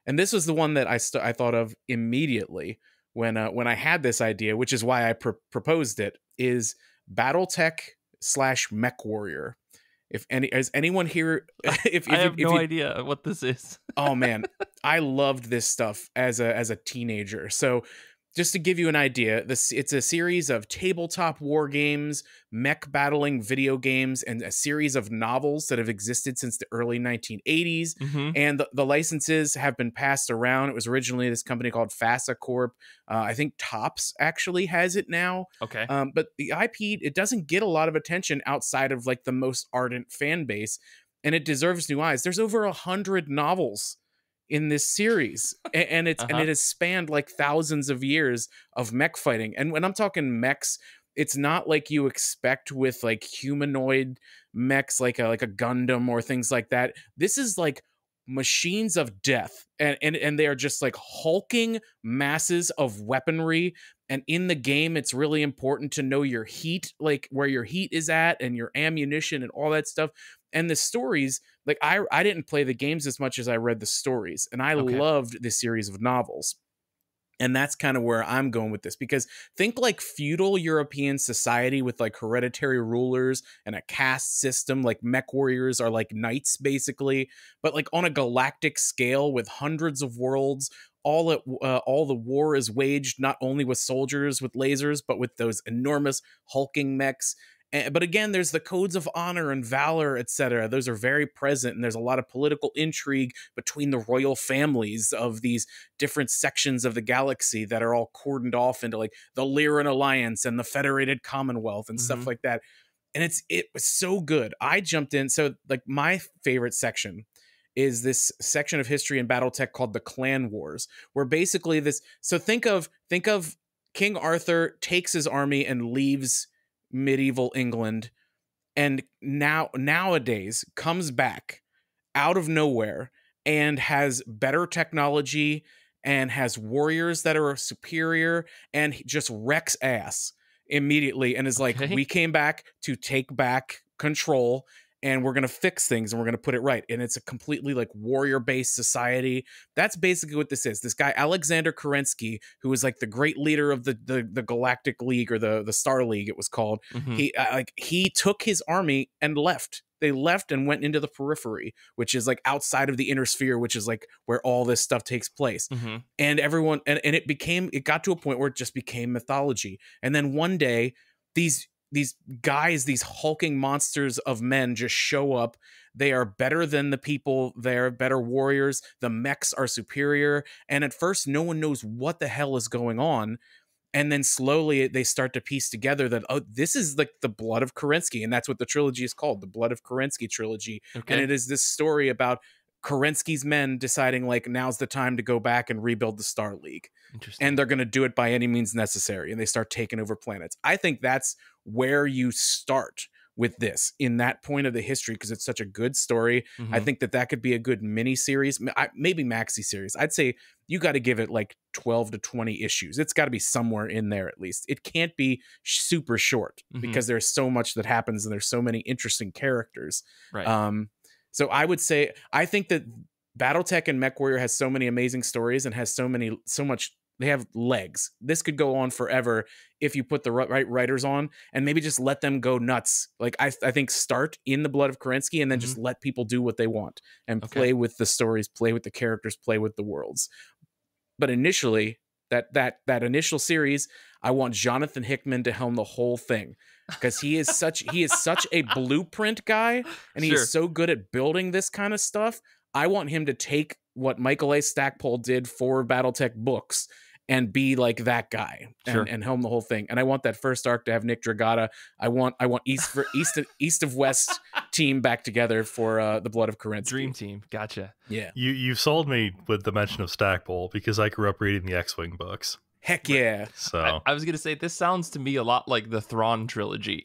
Speaker 2: and this was the one that I thought of immediately when I had this idea, which is why I proposed it, is BattleTech/Mech Warrior. Is anyone here?
Speaker 1: I have no idea what this is.
Speaker 2: Oh man, I loved this stuff as a teenager. So just to give you an idea, it's a series of tabletop war games, mech battling video games, and a series of novels that have existed since the early 1980s. And the licenses have been passed around. It was originally this company called FASA Corp. I think Topps actually has it now.
Speaker 1: Okay.
Speaker 2: But the IP, it doesn't get a lot of attention outside of like the most ardent fan base, and it deserves new eyes. There's over 100 novels in this series, and it has spanned like thousands of years of mech fighting. And when I'm talking mechs, it's not like you expect with like humanoid mechs like a Gundam or things like that. This is like machines of death, and they are just like hulking masses of weaponry. And in the game, it's really important to know your heat, like where your heat is at and your ammunition and all that stuff. And the stories, like I didn't play the games as much as I read the stories, and I loved this series of novels. And that's kind of where I'm going with this, because think like feudal European society with like hereditary rulers and a caste system. Like mech warriors are like knights basically, but like on a galactic scale with hundreds of worlds. All the war is waged not only with soldiers with lasers, but with those enormous hulking mechs. But again, there's the codes of honor and valor, etc. Those are very present, and there's a lot of political intrigue between the royal families of these different sections of the galaxy that are all cordoned off into like the Lyran Alliance and the Federated Commonwealth and stuff like that. And it was so good. I jumped in. So like my favorite section is this section of history in BattleTech called the Clan Wars, where basically this. So think of King Arthur takes his army and leaves medieval England, and nowadays comes back out of nowhere and has better technology and has warriors that are superior, and just wrecks ass immediately and is like, we came back to take back control, and we're going to fix things, and we're going to put it right. And it's a completely like warrior-based society. That's basically what this is. This guy, Alexander Kerensky, who was like the great leader of the Galactic League, or the Star League, it was called. He took his army and left. They left and went into the periphery, which is like outside of the inner sphere, which is like where all this stuff takes place. And everyone, and it got to a point where it just became mythology. And then one day, these guys, these hulking monsters of men just show up. They are better than the people. They're better warriors. The mechs are superior. And at first, no one knows what the hell is going on. And then slowly they start to piece together that, oh, this is like the Blood of Kerensky. And that's what the trilogy is called, the Blood of Kerensky trilogy. Okay. And it is this story about Kerensky's men deciding like now's the time to go back and rebuild the Star League. And they're going to do it by any means necessary. And they start taking over planets. I think that's where you start with this, in that point of the history, because it's such a good story. I think that could be a good mini series, maybe maxi series. I'd say you got to give it like 12 to 20 issues. It's got to be somewhere in there at least. It can't be super short because there's so much that happens and there's so many interesting characters. Right. So I would say, I think that BattleTech and MechWarrior has so many amazing stories and has so much. They have legs. This could go on forever if you put the right writers on and maybe just let them go nuts. Like I think start in the Blood of Kerensky and then just let people do what they want and play with the stories, play with the characters, play with the worlds. But initially, that initial series, I want Jonathan Hickman to helm the whole thing because he is such a blueprint guy and he is so good at building this kind of stuff. I want him to take what Michael A. Stackpole did for BattleTech books and be like that guy and helm the whole thing. And I want that first arc to have Nick Dragata. I want East of West team back together for the Blood of Kerensky.
Speaker 1: Dream team. Gotcha.
Speaker 2: Yeah.
Speaker 3: You've sold me with the mention of Stackpole because I grew up reading the X-Wing books.
Speaker 2: Heck yeah.
Speaker 3: So
Speaker 1: I was going to say, this sounds to me a lot like the Thrawn trilogy.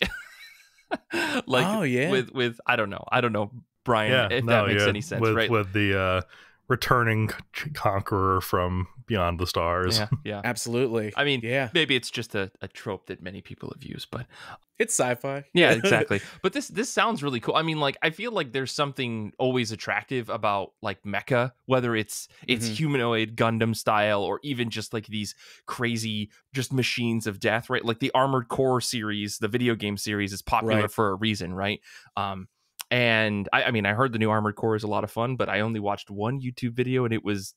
Speaker 1: Like with I don't know, Brian, if that makes any sense, right?
Speaker 3: With the returning conqueror from beyond the stars.
Speaker 1: Yeah,
Speaker 2: absolutely.
Speaker 1: I mean, maybe it's just a trope that many people have used, but
Speaker 2: it's sci-fi.
Speaker 1: Yeah, exactly. But this sounds really cool. I mean, like, I feel like there's something always attractive about like mecha, whether it's humanoid Gundam style or even just like these crazy just machines of death, right? Like the Armored Core series, the video game series, is popular for a reason, right? And I mean, I heard the new Armored Core is a lot of fun, but I only watched one YouTube video and it was,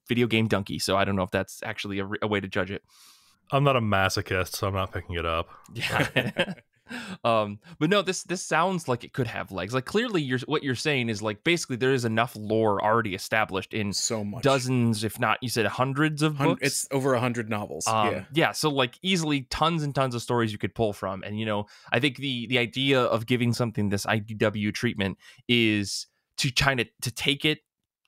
Speaker 1: Video Game Donkey. So I don't know if that's actually a way to judge it.
Speaker 3: I'm not a masochist, so I'm not picking it up.
Speaker 1: Yeah. But no, this sounds like it could have legs. Like clearly what you're saying is like basically there is enough lore already established in
Speaker 2: so much
Speaker 1: dozens, if not, you said hundreds of books.
Speaker 2: It's over 100 novels.
Speaker 1: Yeah. So like easily tons and tons of stories you could pull from. And I think the idea of giving something this IDW treatment is to kind of to take it,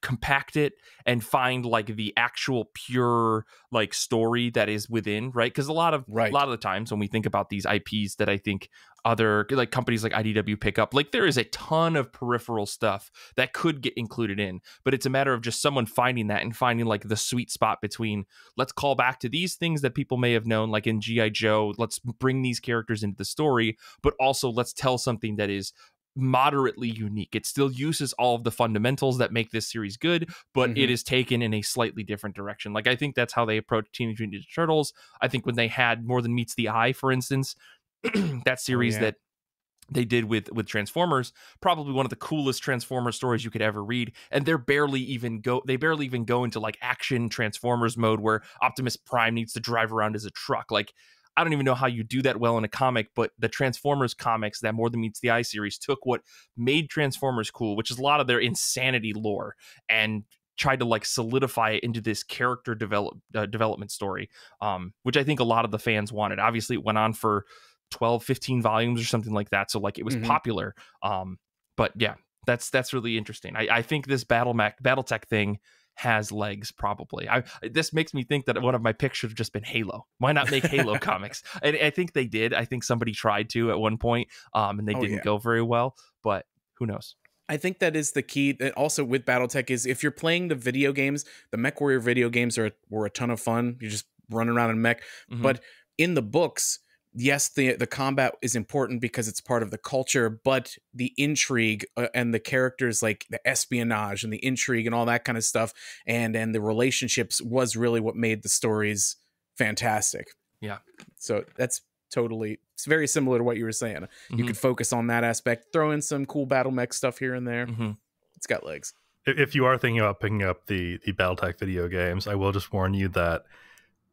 Speaker 1: compact it, and find like the actual pure like story that is within, right? Because a lot of the times when we think about these IPs that I think other like companies like IDW pick up, like there is a ton of peripheral stuff that could get included in, but it's a matter of just someone finding that and finding like the sweet spot between let's call back to these things that people may have known, like in G.I. Joe, let's bring these characters into the story, but also let's tell something that is moderately unique. It still uses all of the fundamentals that make this series good, but it is taken in a slightly different direction. Like I think that's how they approach Teenage Mutant Ninja Turtles. I think when they had More Than Meets the Eye, for instance, that series that they did with Transformers, probably one of the coolest Transformers stories you could ever read. And they barely even go into like action Transformers mode where Optimus Prime needs to drive around as a truck. Like I don't even know how you do that well in a comic, but the Transformers comics, that More Than Meets the Eye series, took what made Transformers cool, which is a lot of their insanity lore, and tried to like solidify it into this character development story, which I think a lot of the fans wanted. Obviously, it went on for 12, 15 volumes or something like that, so like it was popular. But yeah, that's really interesting. I think this BattleTech thing has legs, probably. This makes me think that one of my picks should have just been Halo. Why not make Halo comics? I think they did. I think somebody tried to at one point, and they didn't go very well, but who knows?
Speaker 2: I think that is the key. That also with BattleTech is if you're playing the video games, the MechWarrior video games were a ton of fun. You just run around in mech. But in the books, yes, the combat is important because it's part of the culture, but the intrigue and the characters, like the espionage and the intrigue and all that kind of stuff, and the relationships was really what made the stories fantastic.
Speaker 1: Yeah.
Speaker 2: So it's very similar to what you were saying. You could focus on that aspect, throw in some cool battle mech stuff here and there. It's got legs.
Speaker 3: If you are thinking about picking up the BattleTech video games, I will just warn you that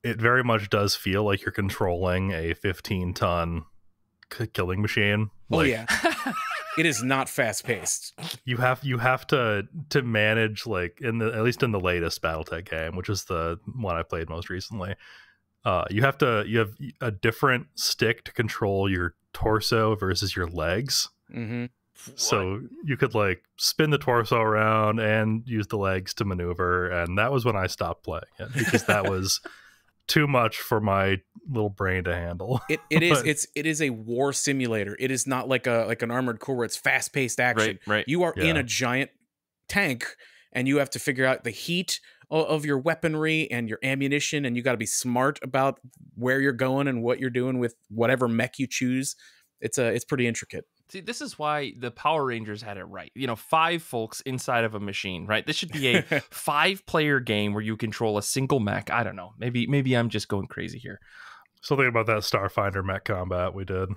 Speaker 3: it very much does feel like you're controlling a 15-ton killing machine.
Speaker 2: Oh yeah. It is not fast paced.
Speaker 3: You have to manage, like, at least in the latest BattleTech game, which is the one I played most recently. You have a different stick to control your torso versus your legs.
Speaker 2: Mm-hmm.
Speaker 3: So you could like spin the torso around and use the legs to maneuver, and that was when I stopped playing it, because that was too much for my little brain to handle.
Speaker 2: It is a war simulator. It is not like an Armored Core where it's fast paced action.
Speaker 1: Right.
Speaker 2: You are in a giant tank, and you have to figure out the heat of your weaponry and your ammunition, and you got to be smart about where you're going and what you're doing with whatever mech you choose. It's pretty intricate.
Speaker 1: See, this is why the Power Rangers had it right. 5 folks inside of a machine, right? This should be a 5-player game where you control a single mech. I don't know. Maybe I'm just going crazy here.
Speaker 3: Something about that Starfinder mech combat we did.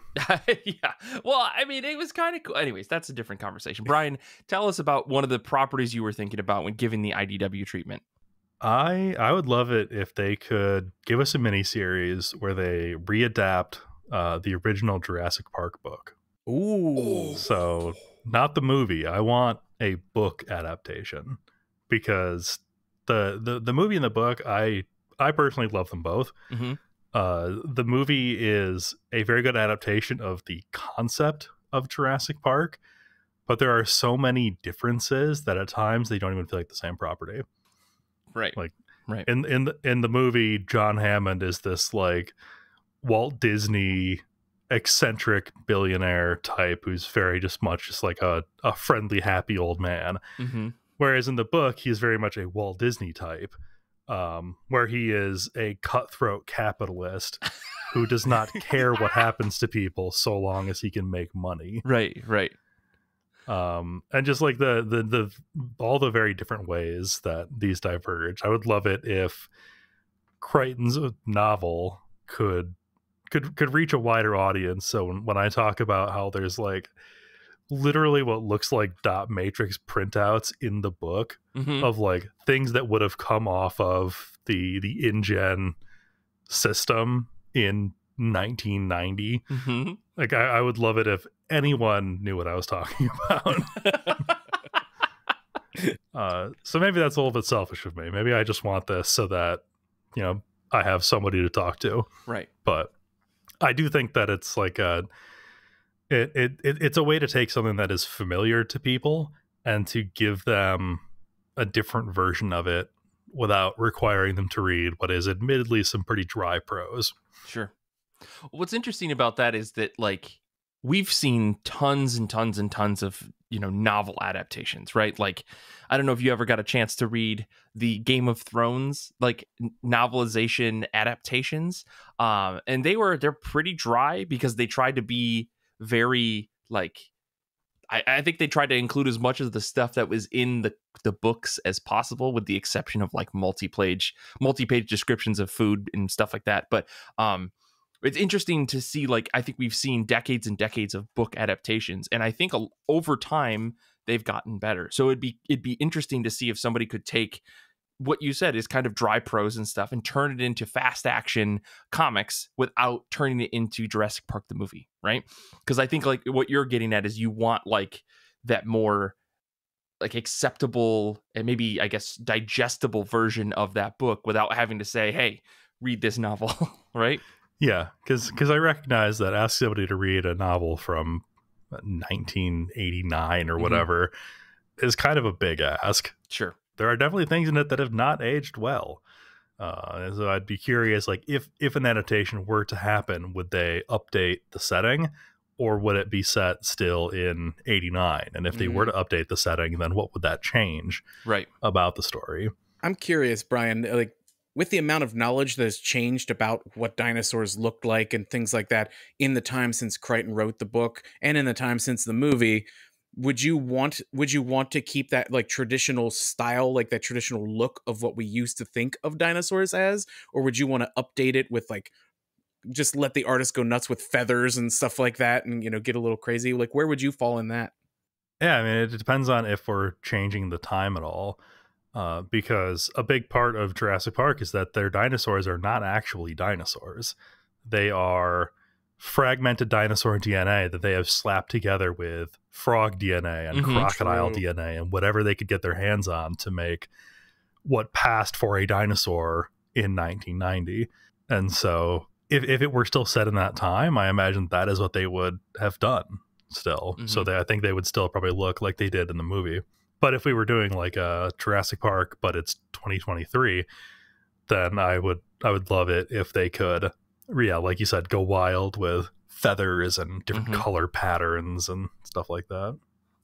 Speaker 1: Yeah. Well, I mean, it was kind of cool. Anyways, that's a different conversation. Brian, tell us about one of the properties you were thinking about when giving the IDW treatment.
Speaker 3: I would love it if they could give us a miniseries where they readapt the original Jurassic Park book.
Speaker 2: Ooh.
Speaker 3: So not the movie. I want a book adaptation, because the movie and the book, I personally love them both.
Speaker 1: Mm-hmm.
Speaker 3: The movie is a very good adaptation of the concept of Jurassic Park, but there are so many differences that at times they don't even feel like the same property.
Speaker 1: Right.
Speaker 3: Like
Speaker 1: right.
Speaker 3: In the movie, John Hammond is this like Walt Disney eccentric billionaire type who's very just like a friendly, happy old man.
Speaker 1: Mm-hmm.
Speaker 3: Whereas in the book, he's very much a Walt Disney type, where he is a cutthroat capitalist who does not care what happens to people so long as he can make money.
Speaker 1: Right.
Speaker 3: And just like the all the very different ways that these diverge. I would love it if Crichton's novel could reach a wider audience. So when I talk about how there's like literally what looks like dot matrix printouts in the book
Speaker 1: mm-hmm.
Speaker 3: of like things that would have come off of the InGen system in 1990.
Speaker 1: Mm-hmm.
Speaker 3: Like I would love it if anyone knew what I was talking about. So maybe that's a little bit selfish of me. Maybe I just want this so that, I have somebody to talk to.
Speaker 1: Right.
Speaker 3: But I do think that it's like it's a way to take something that is familiar to people and to give them a different version of it without requiring them to read what is admittedly some pretty dry prose.
Speaker 1: Sure. What's interesting about that is that, like, we've seen tons and tons and tons of, novel adaptations, right? Like, I don't know if you ever got a chance to read the Game of Thrones, like, novelization adaptations. And they're pretty dry because they tried to be very, like, I think they tried to include as much of the stuff that was in the books as possible, with the exception of like multi-page descriptions of food and stuff like that. But it's interesting to see, like, I think we've seen decades and decades of book adaptations, and I think over time they've gotten better. So it'd be interesting to see if somebody could take what you said is kind of dry prose and stuff and turn it into fast action comics without turning it into Jurassic Park the movie, right? Because I think like what you're getting at is you want like that more like acceptable and maybe, I guess, digestible version of that book without having to say, hey, read this novel, right?
Speaker 3: Yeah, because I recognize that ask somebody to read a novel from 1989 or whatever is kind of a big ask.
Speaker 1: Sure.
Speaker 3: There are definitely things in it that have not aged well. So I'd be curious, like, if an adaptation were to happen, would they update the setting, or would it be set still in 89? And if they were to update the setting, then what would that change about the story?
Speaker 2: I'm curious, Brian, like, with the amount of knowledge that has changed about what dinosaurs looked like and things like that in the time since Crichton wrote the book and in the time since the movie, would you want to keep that like traditional style, like that traditional look of what we used to think of dinosaurs as, or would you want to update it with like just let the artist go nuts with feathers and stuff like that and get a little crazy? Like, where would you fall in that?
Speaker 3: Yeah, I mean, it depends on if we're changing the time at all. Because a big part of Jurassic Park is that their dinosaurs are not actually dinosaurs. They are fragmented dinosaur DNA that they have slapped together with frog DNA and crocodile DNA and whatever they could get their hands on to make what passed for a dinosaur in 1990. And so if it were still set in that time, I imagine that is what they would have done still. So I think they would still probably look like they did in the movie. But if we were doing like a Jurassic Park, but it's 2023, then I would love it if they could, yeah, like you said, go wild with feathers and different color patterns and stuff like that.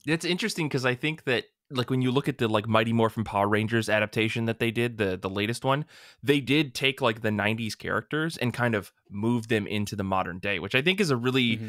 Speaker 1: It's interesting because I think that, like, when you look at the like Mighty Morphin Power Rangers adaptation that they did, the latest one, they did take like the 90s characters and kind of move them into the modern day, which I think is a really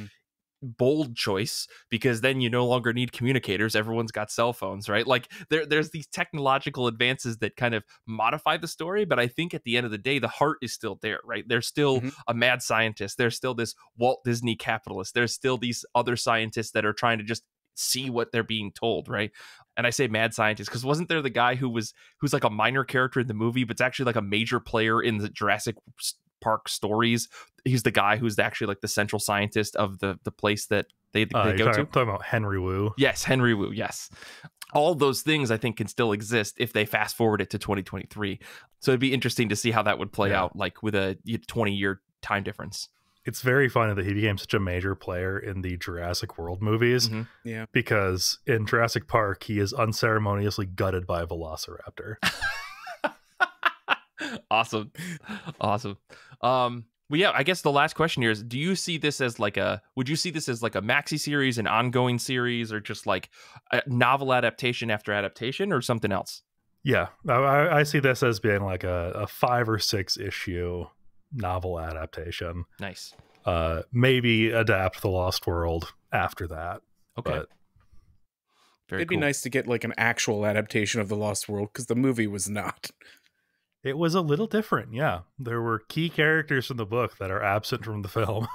Speaker 1: bold choice, because then you no longer need communicators. Everyone's got cell phones, right? Like there's these technological advances that kind of modify the story, but I think at the end of the day, the heart is still there, right? There's still a mad scientist. There's still this Walt Disney capitalist. There's still these other scientists that are trying to just see what they're being told, right? And I say mad scientist because wasn't there the guy who's like a minor character in the movie, but it's actually like a major player in the Jurassic Park stories? He's the guy who's actually like the central scientist of the place that they go to.
Speaker 3: Talking about Henry Wu.
Speaker 1: Yes, Henry Wu. Yes, all those things I think can still exist if they fast forward it to 2023. So it'd be interesting to see how that would play out, like with a 20-year time difference.
Speaker 3: It's very funny that he became such a major player in the Jurassic World movies.
Speaker 2: Yeah,
Speaker 3: because in Jurassic Park, he is unceremoniously gutted by a velociraptor.
Speaker 1: Awesome. Well, yeah, I guess the last question here is, would you see this as like a maxi series, an ongoing series, or just like a novel adaptation after adaptation, or something else?
Speaker 3: Yeah, I see this as being like a 5 or 6 issue novel adaptation.
Speaker 1: Nice.
Speaker 3: Maybe adapt The Lost World after that.
Speaker 1: Okay.
Speaker 2: It'd be nice to get like an actual adaptation of The Lost World, because the movie was not.
Speaker 3: It was a little different, yeah. There were key characters from the book that are absent from the film.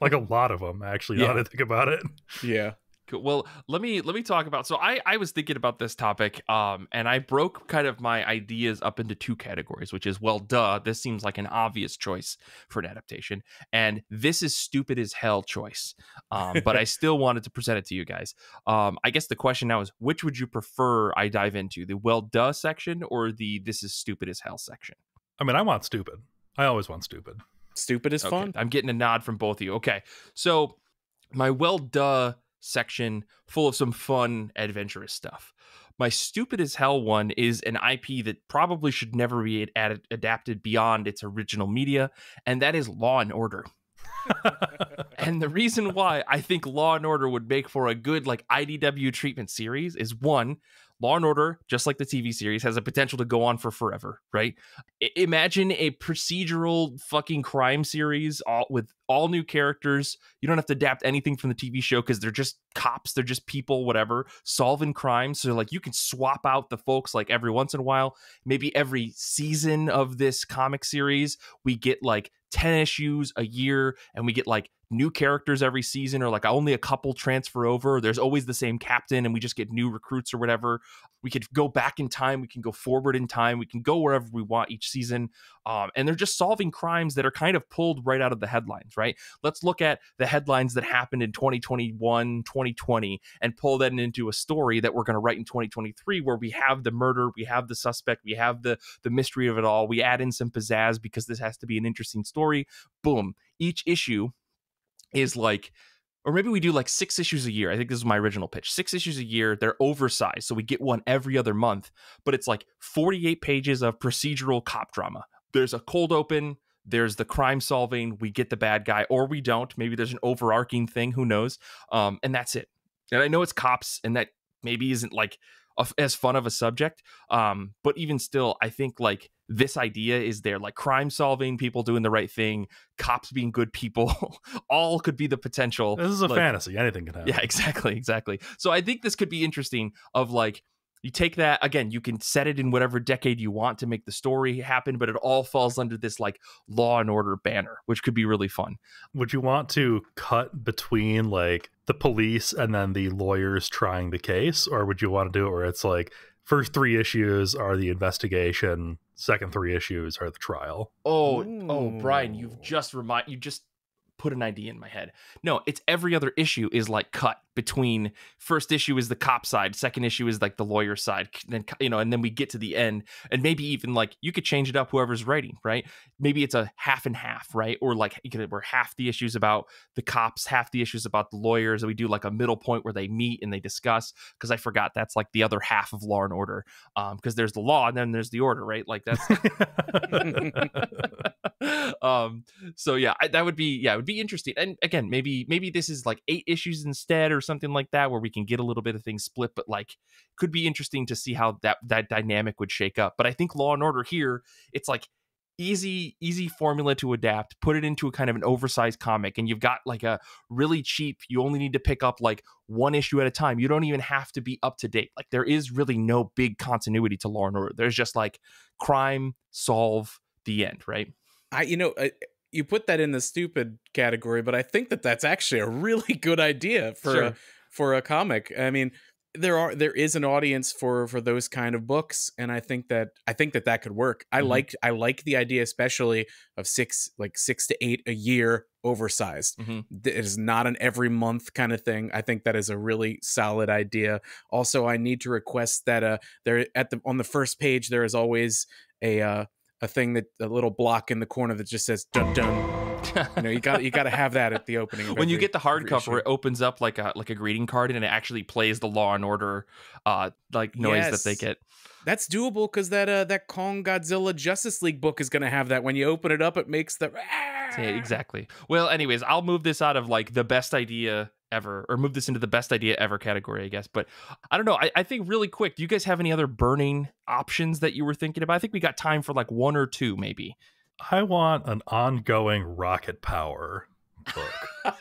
Speaker 3: Like a lot of them, actually, now that I think about it.
Speaker 2: Yeah.
Speaker 1: Cool. Well, let me talk about, so I was thinking about this topic, and I broke kind of my ideas up into 2 categories, which is, well, duh, this seems like an obvious choice for an adaptation, and this is stupid as hell choice. But I still wanted to present it to you guys. I guess the question now is, which would you prefer I dive into, the well, duh section or the this is stupid as hell section?
Speaker 3: I mean, I want stupid. I always want stupid.
Speaker 2: Stupid is fun.
Speaker 1: I'm getting a nod from both of you. Okay. So my well, duh section, full of some fun, adventurous stuff. My stupid as hell one is an IP that probably should never be adapted beyond its original media, and that is Law and Order. And the reason why I think Law and Order would make for a good like IDW treatment series is, one, Law and Order, just like the TV series, has a potential to go on for forever, right? Imagine a procedural fucking crime series with all new characters. You don't have to adapt anything from the TV show because they're just cops, they're just people, whatever, solving crimes. So like you can swap out the folks like every once in a while. Maybe every season of this comic series, we get like 10 issues a year, and we get like new characters every season, or like only a couple transfer over. There's always the same captain and we just get new recruits or whatever. We could go back in time, we can go forward in time, we can go wherever we want each season. And they're just solving crimes that are kind of pulled right out of the headlines, right? Let's look at the headlines that happened in 2021, 2020, and pull that into a story that we're going to write in 2023, where we have the murder, we have the suspect, we have the mystery of it all. We add in some pizzazz because this has to be an interesting story. Boom. Each issue is like, or maybe we do like 6 issues a year. I think this is my original pitch. 6 issues a year. They're oversized, so we get one every other month, but it's like 48 pages of procedural cop drama. There's a cold open, there's the crime solving, we get the bad guy, or we don't. Maybe there's an overarching thing, who knows? And that's it. And I know it's cops, and that maybe isn't like as fun of a subject, but even still, I think like this idea is there, like crime solving, people doing the right thing, cops being good people, all could be the potential.
Speaker 3: This is a fantasy, anything can happen.
Speaker 1: Yeah, exactly. So I think this could be interesting, of like, you take that, again, you can set it in whatever decade you want to make the story happen, but it all falls under this like Law and Order banner, which could be really fun.
Speaker 3: Would you want to cut between like the police and then the lawyers trying the case, or would you want to do it where it's like first 3 issues are the investigation, second 3 issues are the trial?
Speaker 1: Oh, Brian, you just put an idea in my head. No, it's every other issue is like cut between first issue is the cop side, second issue is like the lawyer side, then and then we get to the end, and maybe even like you could change it up whoever's writing, right? Maybe it's a half and half, right? Or like where half the issues about the cops, half the issues about the lawyers, and we do like a middle point where they meet and they discuss, because I forgot that's like the other half of Law and Order, because there's the law and then there's the order, right? Like that's so yeah, that would be, it would be interesting. And again, maybe this is like 8 issues instead or something like that, where we can get a little bit of things split, but like could be interesting to see how that dynamic would shake up. But I think Law and Order here, it's like easy formula to adapt, put it into a kind of an oversized comic, and you've got like a really cheap, you only need to pick up like 1 issue at a time. You don't even have to be up to date. Like there is really no big continuity to Law and Order. There's just like crime, solve, the end, right?
Speaker 2: You put that in the stupid category, but I think that's actually a really good idea for a comic. I mean, there is an audience for those kind of books, and I think that could work. I like the idea, especially of 6 to 8 a year, oversized. It is not an every month kind of thing. I think that is a really solid idea. Also, I need to request that on the first page there is always a thing, that a little block in the corner that just says dun dun. You got to have that at the opening.
Speaker 1: When you get the hardcover, it opens up like a greeting card, and it actually plays the Law and Order noise that they get.
Speaker 2: That's doable, because that Kong Godzilla Justice League book is going to have that. When you open it up, it makes the
Speaker 1: yeah, exactly. Well, anyways, I'll move this out of like the best idea ever, or move this into the best idea ever category, I guess. But I don't know. I think really quick, do you guys have any other burning options that you were thinking about? I think we got time for like 1 or 2, maybe.
Speaker 3: I want an ongoing Rocket Power book.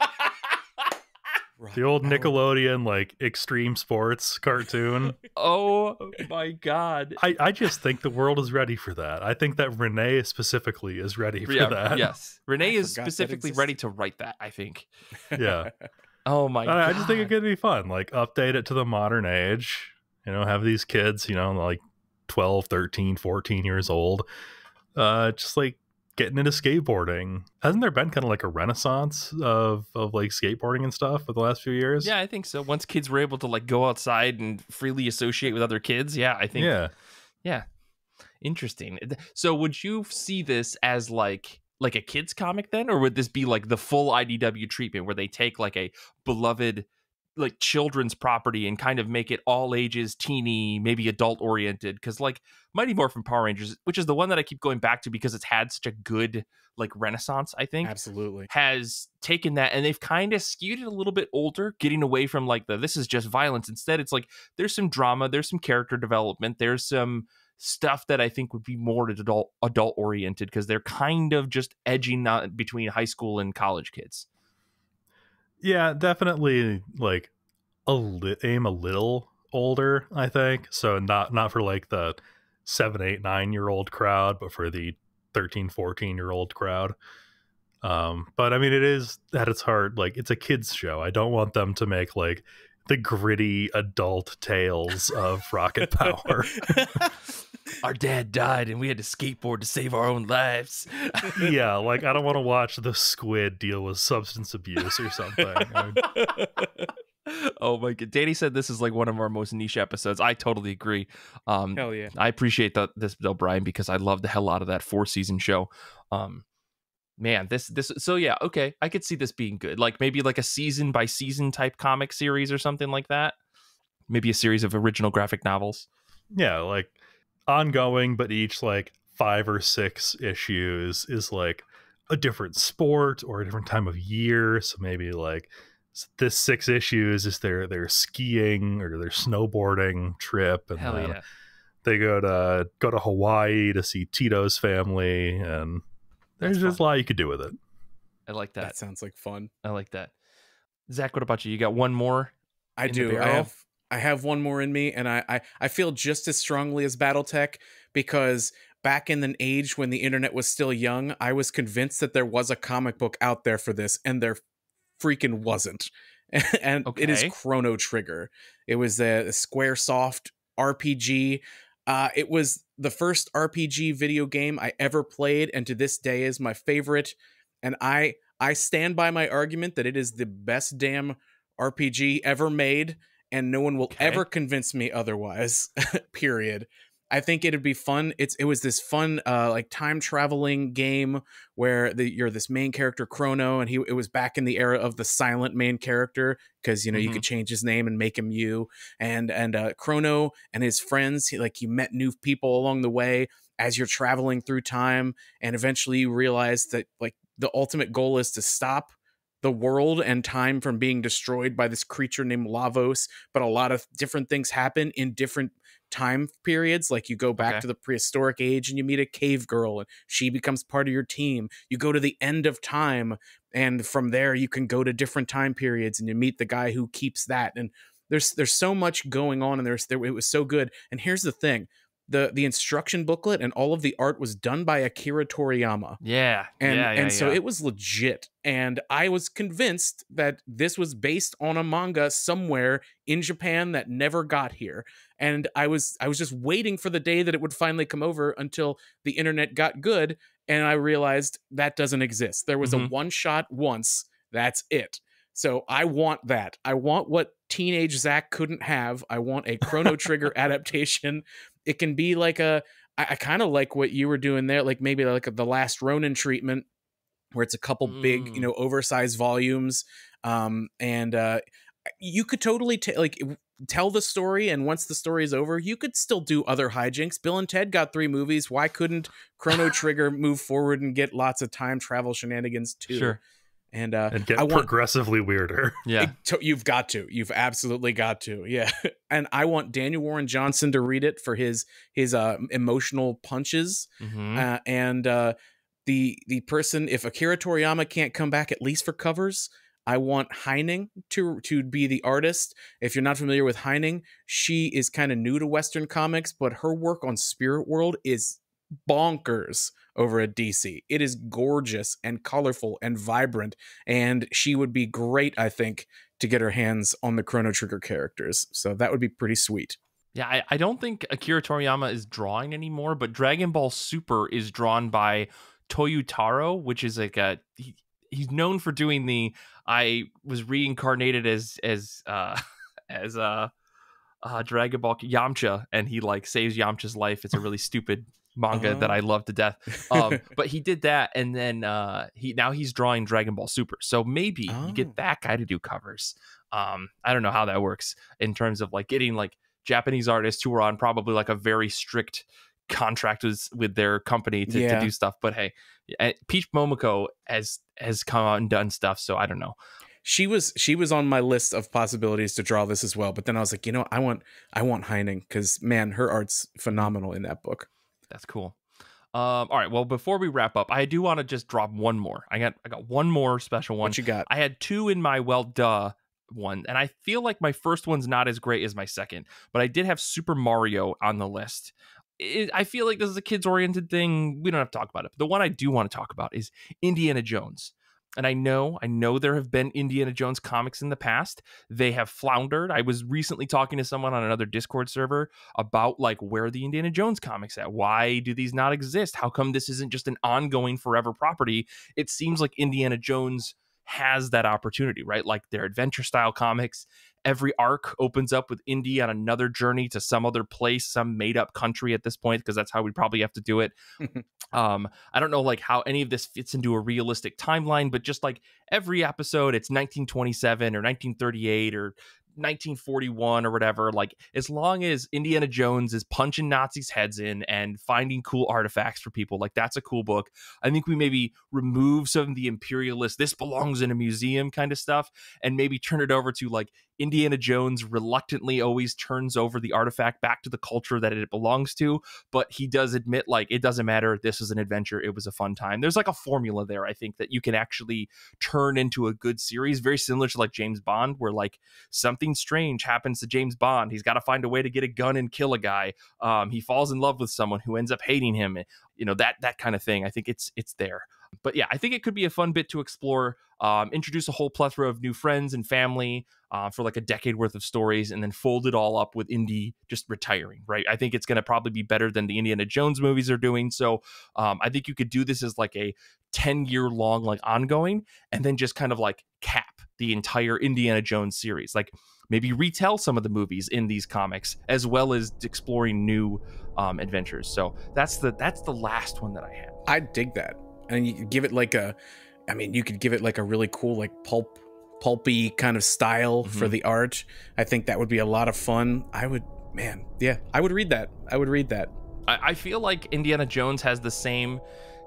Speaker 3: The old Nickelodeon, like, extreme sports cartoon.
Speaker 1: Oh my God.
Speaker 3: I just think the world is ready for that. I think that Renee specifically is ready for that.
Speaker 1: Yes. Renee is specifically ready to write that, I think.
Speaker 3: Yeah.
Speaker 1: Oh my God.
Speaker 3: I just think it could be fun. Like, update it to the modern age. Have these kids, like 12, 13, 14 years old. Just like getting into skateboarding. Hasn't there been kind of like a renaissance of like skateboarding and stuff for the last few years?
Speaker 1: Yeah, I think so. Once kids were able to like go outside and freely associate with other kids. Yeah, I think. Yeah. Interesting. So would you see this as like a kid's comic then? Or would this be like the full IDW treatment, where they take like a beloved like children's property and kind of make it all ages, teeny, maybe adult oriented? Because like Mighty Morphin Power Rangers, which is the one that I keep going back to because it's had such a good like renaissance, I think,
Speaker 2: absolutely
Speaker 1: has taken that and they've kind of skewed it a little bit older, getting away from like this is just violence. Instead, it's like there's some drama, there's some character development, there's some stuff that I think would be more adult oriented, because they're kind of just edging between high school and college kids.
Speaker 3: Yeah, definitely like aim a little older, I think. So not for like the 7, 8, 9-year-old crowd, but for the 13, 14-year-old crowd. But I mean, it is at its heart, like, it's a kids show. I don't want them to make like the gritty adult tales of Rocket Power.
Speaker 1: Our dad died and we had to skateboard to save our own lives.
Speaker 3: Yeah, like I don't want to watch the squid deal with substance abuse or something.
Speaker 1: Oh my God. Danny said this is like one of our most niche episodes. I totally agree.
Speaker 2: Hell yeah.
Speaker 1: I appreciate this though, Brian, because I love the hell out of that 4-season show. Man, this so yeah, okay. I could see this being good. Like maybe like a season by season type comic series or something like that. Maybe a series of original graphic novels.
Speaker 3: Yeah, like ongoing, but each like 5 or 6 issues is like a different sport or a different time of year. So maybe like this 6 issues is their skiing or their snowboarding trip, and
Speaker 1: hell yeah,
Speaker 3: they go to Hawaii to see Tito's family, and there's just a lot you could do with it.
Speaker 1: I like that.
Speaker 2: That sounds like fun.
Speaker 1: I like that. Zach, what about you? You got one more?
Speaker 2: I do. I have one more in me, and I feel just as strongly as Battletech, because back in an age when the internet was still young, I was convinced that there was a comic book out there for this, and there freaking wasn't. And It is Chrono Trigger. It was a Squaresoft RPG. It was the first RPG video game I ever played, and to this day is my favorite. And I I stand by my argument that it is the best damn RPG ever made, and no one will ever convince me otherwise. Period. I think it'd be fun. It was this fun like time traveling game where you're this main character Chrono, and it was back in the era of the silent main character, because you could change his name and make him you, and Chrono and his friends, he met new people along the way as you're traveling through time, and eventually you realize that the ultimate goal is to stop the world and time from being destroyed by this creature named Lavos, but a lot of different things happen in different time periods. Like you go back to the prehistoric age and you meet a cave girl and she becomes part of your team. You go to the end of time, and from there you can go to different time periods and you meet the guy who keeps that. And there's so much going on, and it was so good. And here's the thing. The instruction booklet and all of the art was done by Akira Toriyama. So it was legit. And I was convinced that this was based on a manga somewhere in Japan that never got here. And I was just waiting for the day that it would finally come over, until the internet got good, and I realized that doesn't exist. There was a one shot once. That's it. So I want that. I want what teenage Zach couldn't have. I want a Chrono Trigger adaptation. It can be like I kind of like what you were doing there, like maybe like the Last Ronin treatment, where it's a couple big, oversized volumes. And you could totally tell the story, and once the story is over, you could still do other hijinks. Bill and Ted got 3 movies. Why couldn't Chrono Trigger move forward and get lots of time travel shenanigans too?
Speaker 1: Sure.
Speaker 2: And
Speaker 3: get progressively weirder.
Speaker 2: Yeah. You've got to. You've absolutely got to. Yeah. And I want Daniel Warren Johnson to read it for his emotional punches. And the person, if Akira Toriyama can't come back, at least for covers, I want Heining to be the artist. If you're not familiar with Heining, she is kind of new to Western comics, but her work on Spirit World is bonkers over at DC. It is gorgeous and colorful and vibrant, and she would be great, I think, to get her hands on the Chrono Trigger characters. So that would be pretty sweet.
Speaker 1: Yeah, I don't think Akira Toriyama is drawing anymore, but Dragon Ball Super is drawn by Toyotaro, which is like he's known for doing I was reincarnated as Dragon Ball Yamcha, and he saves Yamcha's life. It's a really stupid manga that I love to death. But he did that, and then he's drawing Dragon Ball Super. So maybe you get that guy to do covers. I don't know how that works in terms of getting Japanese artists who are on probably a very strict contract with their company to do stuff. But hey, Peach Momoko has come out and done stuff, so I don't know.
Speaker 2: She was on my list of possibilities to draw this as well, but then I was like, I want Heining, because man, her art's phenomenal in that book.
Speaker 1: That's cool. All right. Well, before we wrap up, I do want to just drop one more. I got one more special one.
Speaker 2: What you got?
Speaker 1: I had 2 in my one, and I feel like my first one's not as great as my second, but I did have Super Mario on the list. I feel like this is a kids-oriented thing. We don't have to talk about it. But the one I do want to talk about is Indiana Jones. And I know there have been Indiana Jones comics in the past. They have floundered. I was recently talking to someone on another Discord server about where are the Indiana Jones comics at? Why do these not exist? How come this isn't just an ongoing forever property? It seems like Indiana Jones has that opportunity, right? Like their adventure style comics. Every arc opens up with Indy on another journey to some other place, some made up country at this point, because that's how we probably have to do it. I don't know how any of this fits into a realistic timeline, but just every episode, it's 1927 or 1938 or 1941 or whatever. As long as Indiana Jones is punching Nazis' heads in and finding cool artifacts for people, that's a cool book. I think we maybe remove some of the imperialist, this belongs in a museum kind of stuff, and maybe turn it over to Indiana Jones reluctantly always turns over the artifact back to the culture that it belongs to, but he does admit it doesn't matter. This is an adventure. It was a fun time. There's a formula there, I think, that you can actually turn into a good series, very similar to James Bond, where something strange happens to James Bond. He's got to find a way to get a gun and kill a guy. He falls in love with someone who ends up hating him. That kind of thing. I think it's there. But yeah, I think it could be a fun bit to explore, introduce a whole plethora of new friends and family for a decade worth of stories, and then fold it all up with Indy just retiring, right? I think it's going to probably be better than the Indiana Jones movies are doing. So I think you could do this as a 10-year-long like ongoing, and then just kind of like cap the entire Indiana Jones series. Like maybe retell some of the movies in these comics, as well as exploring new adventures. So that's the last one that I had.
Speaker 2: I dig that. And you could give it like a really cool like pulpy kind of style for the art. I think that would be a lot of fun. I would read that.
Speaker 1: I feel like Indiana Jones has the same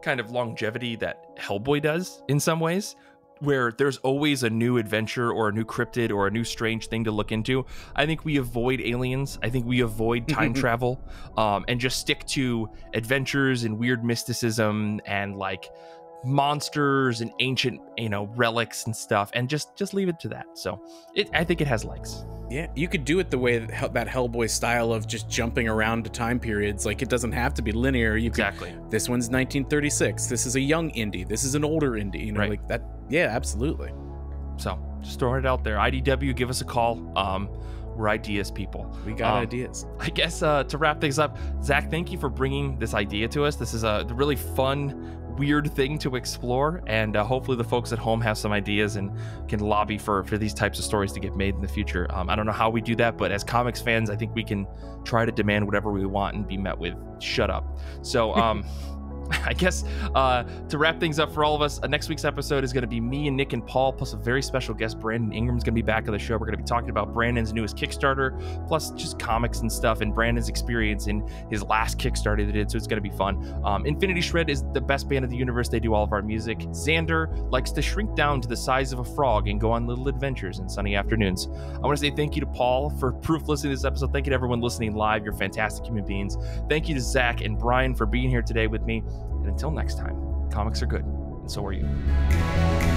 Speaker 1: kind of longevity that Hellboy does in some ways, where there's always a new adventure or a new cryptid or a new strange thing to look into. I think we avoid aliens. I think we avoid time travel, and just stick to adventures and weird mysticism and like monsters and ancient, relics and stuff, and just leave it to that. So I think it has legs.
Speaker 2: Yeah, you could do it the way that Hellboy style of just jumping around to time periods. Like, it doesn't have to be linear.
Speaker 1: Exactly.
Speaker 2: This one's 1936. This is a young Indy. This is an older Indy.
Speaker 1: Right.
Speaker 2: Like that. Yeah, absolutely.
Speaker 1: So just throwing it out there. IDW, give us a call. We're ideas people.
Speaker 2: We got ideas.
Speaker 1: I guess to wrap things up, Zach, thank you for bringing this idea to us. This is a really fun, weird thing to explore, and hopefully the folks at home have some ideas and can lobby for these types of stories to get made in the future. I don't know how we do that, but as comics fans, I think we can try to demand whatever we want and be met with shut up. So I guess to wrap things up for all of us, next week's episode is going to be me and Nick and Paul, plus a very special guest. Brandon Ingram's going to be back on the show. We're going to be talking about Brandon's newest Kickstarter, plus just comics and stuff, and Brandon's experience in his last Kickstarter they did, so it's going to be fun. Infinity Shred is the best band in the universe. They do all of our music. Zander likes to shrink down to the size of a frog and go on little adventures in sunny afternoons. I want to say thank you to Paul for prooflistening this episode. Thank you to everyone listening live. You're fantastic human beings. Thank you to Zach and Brian for being here today with me. And until next time, comics are good, and so are you.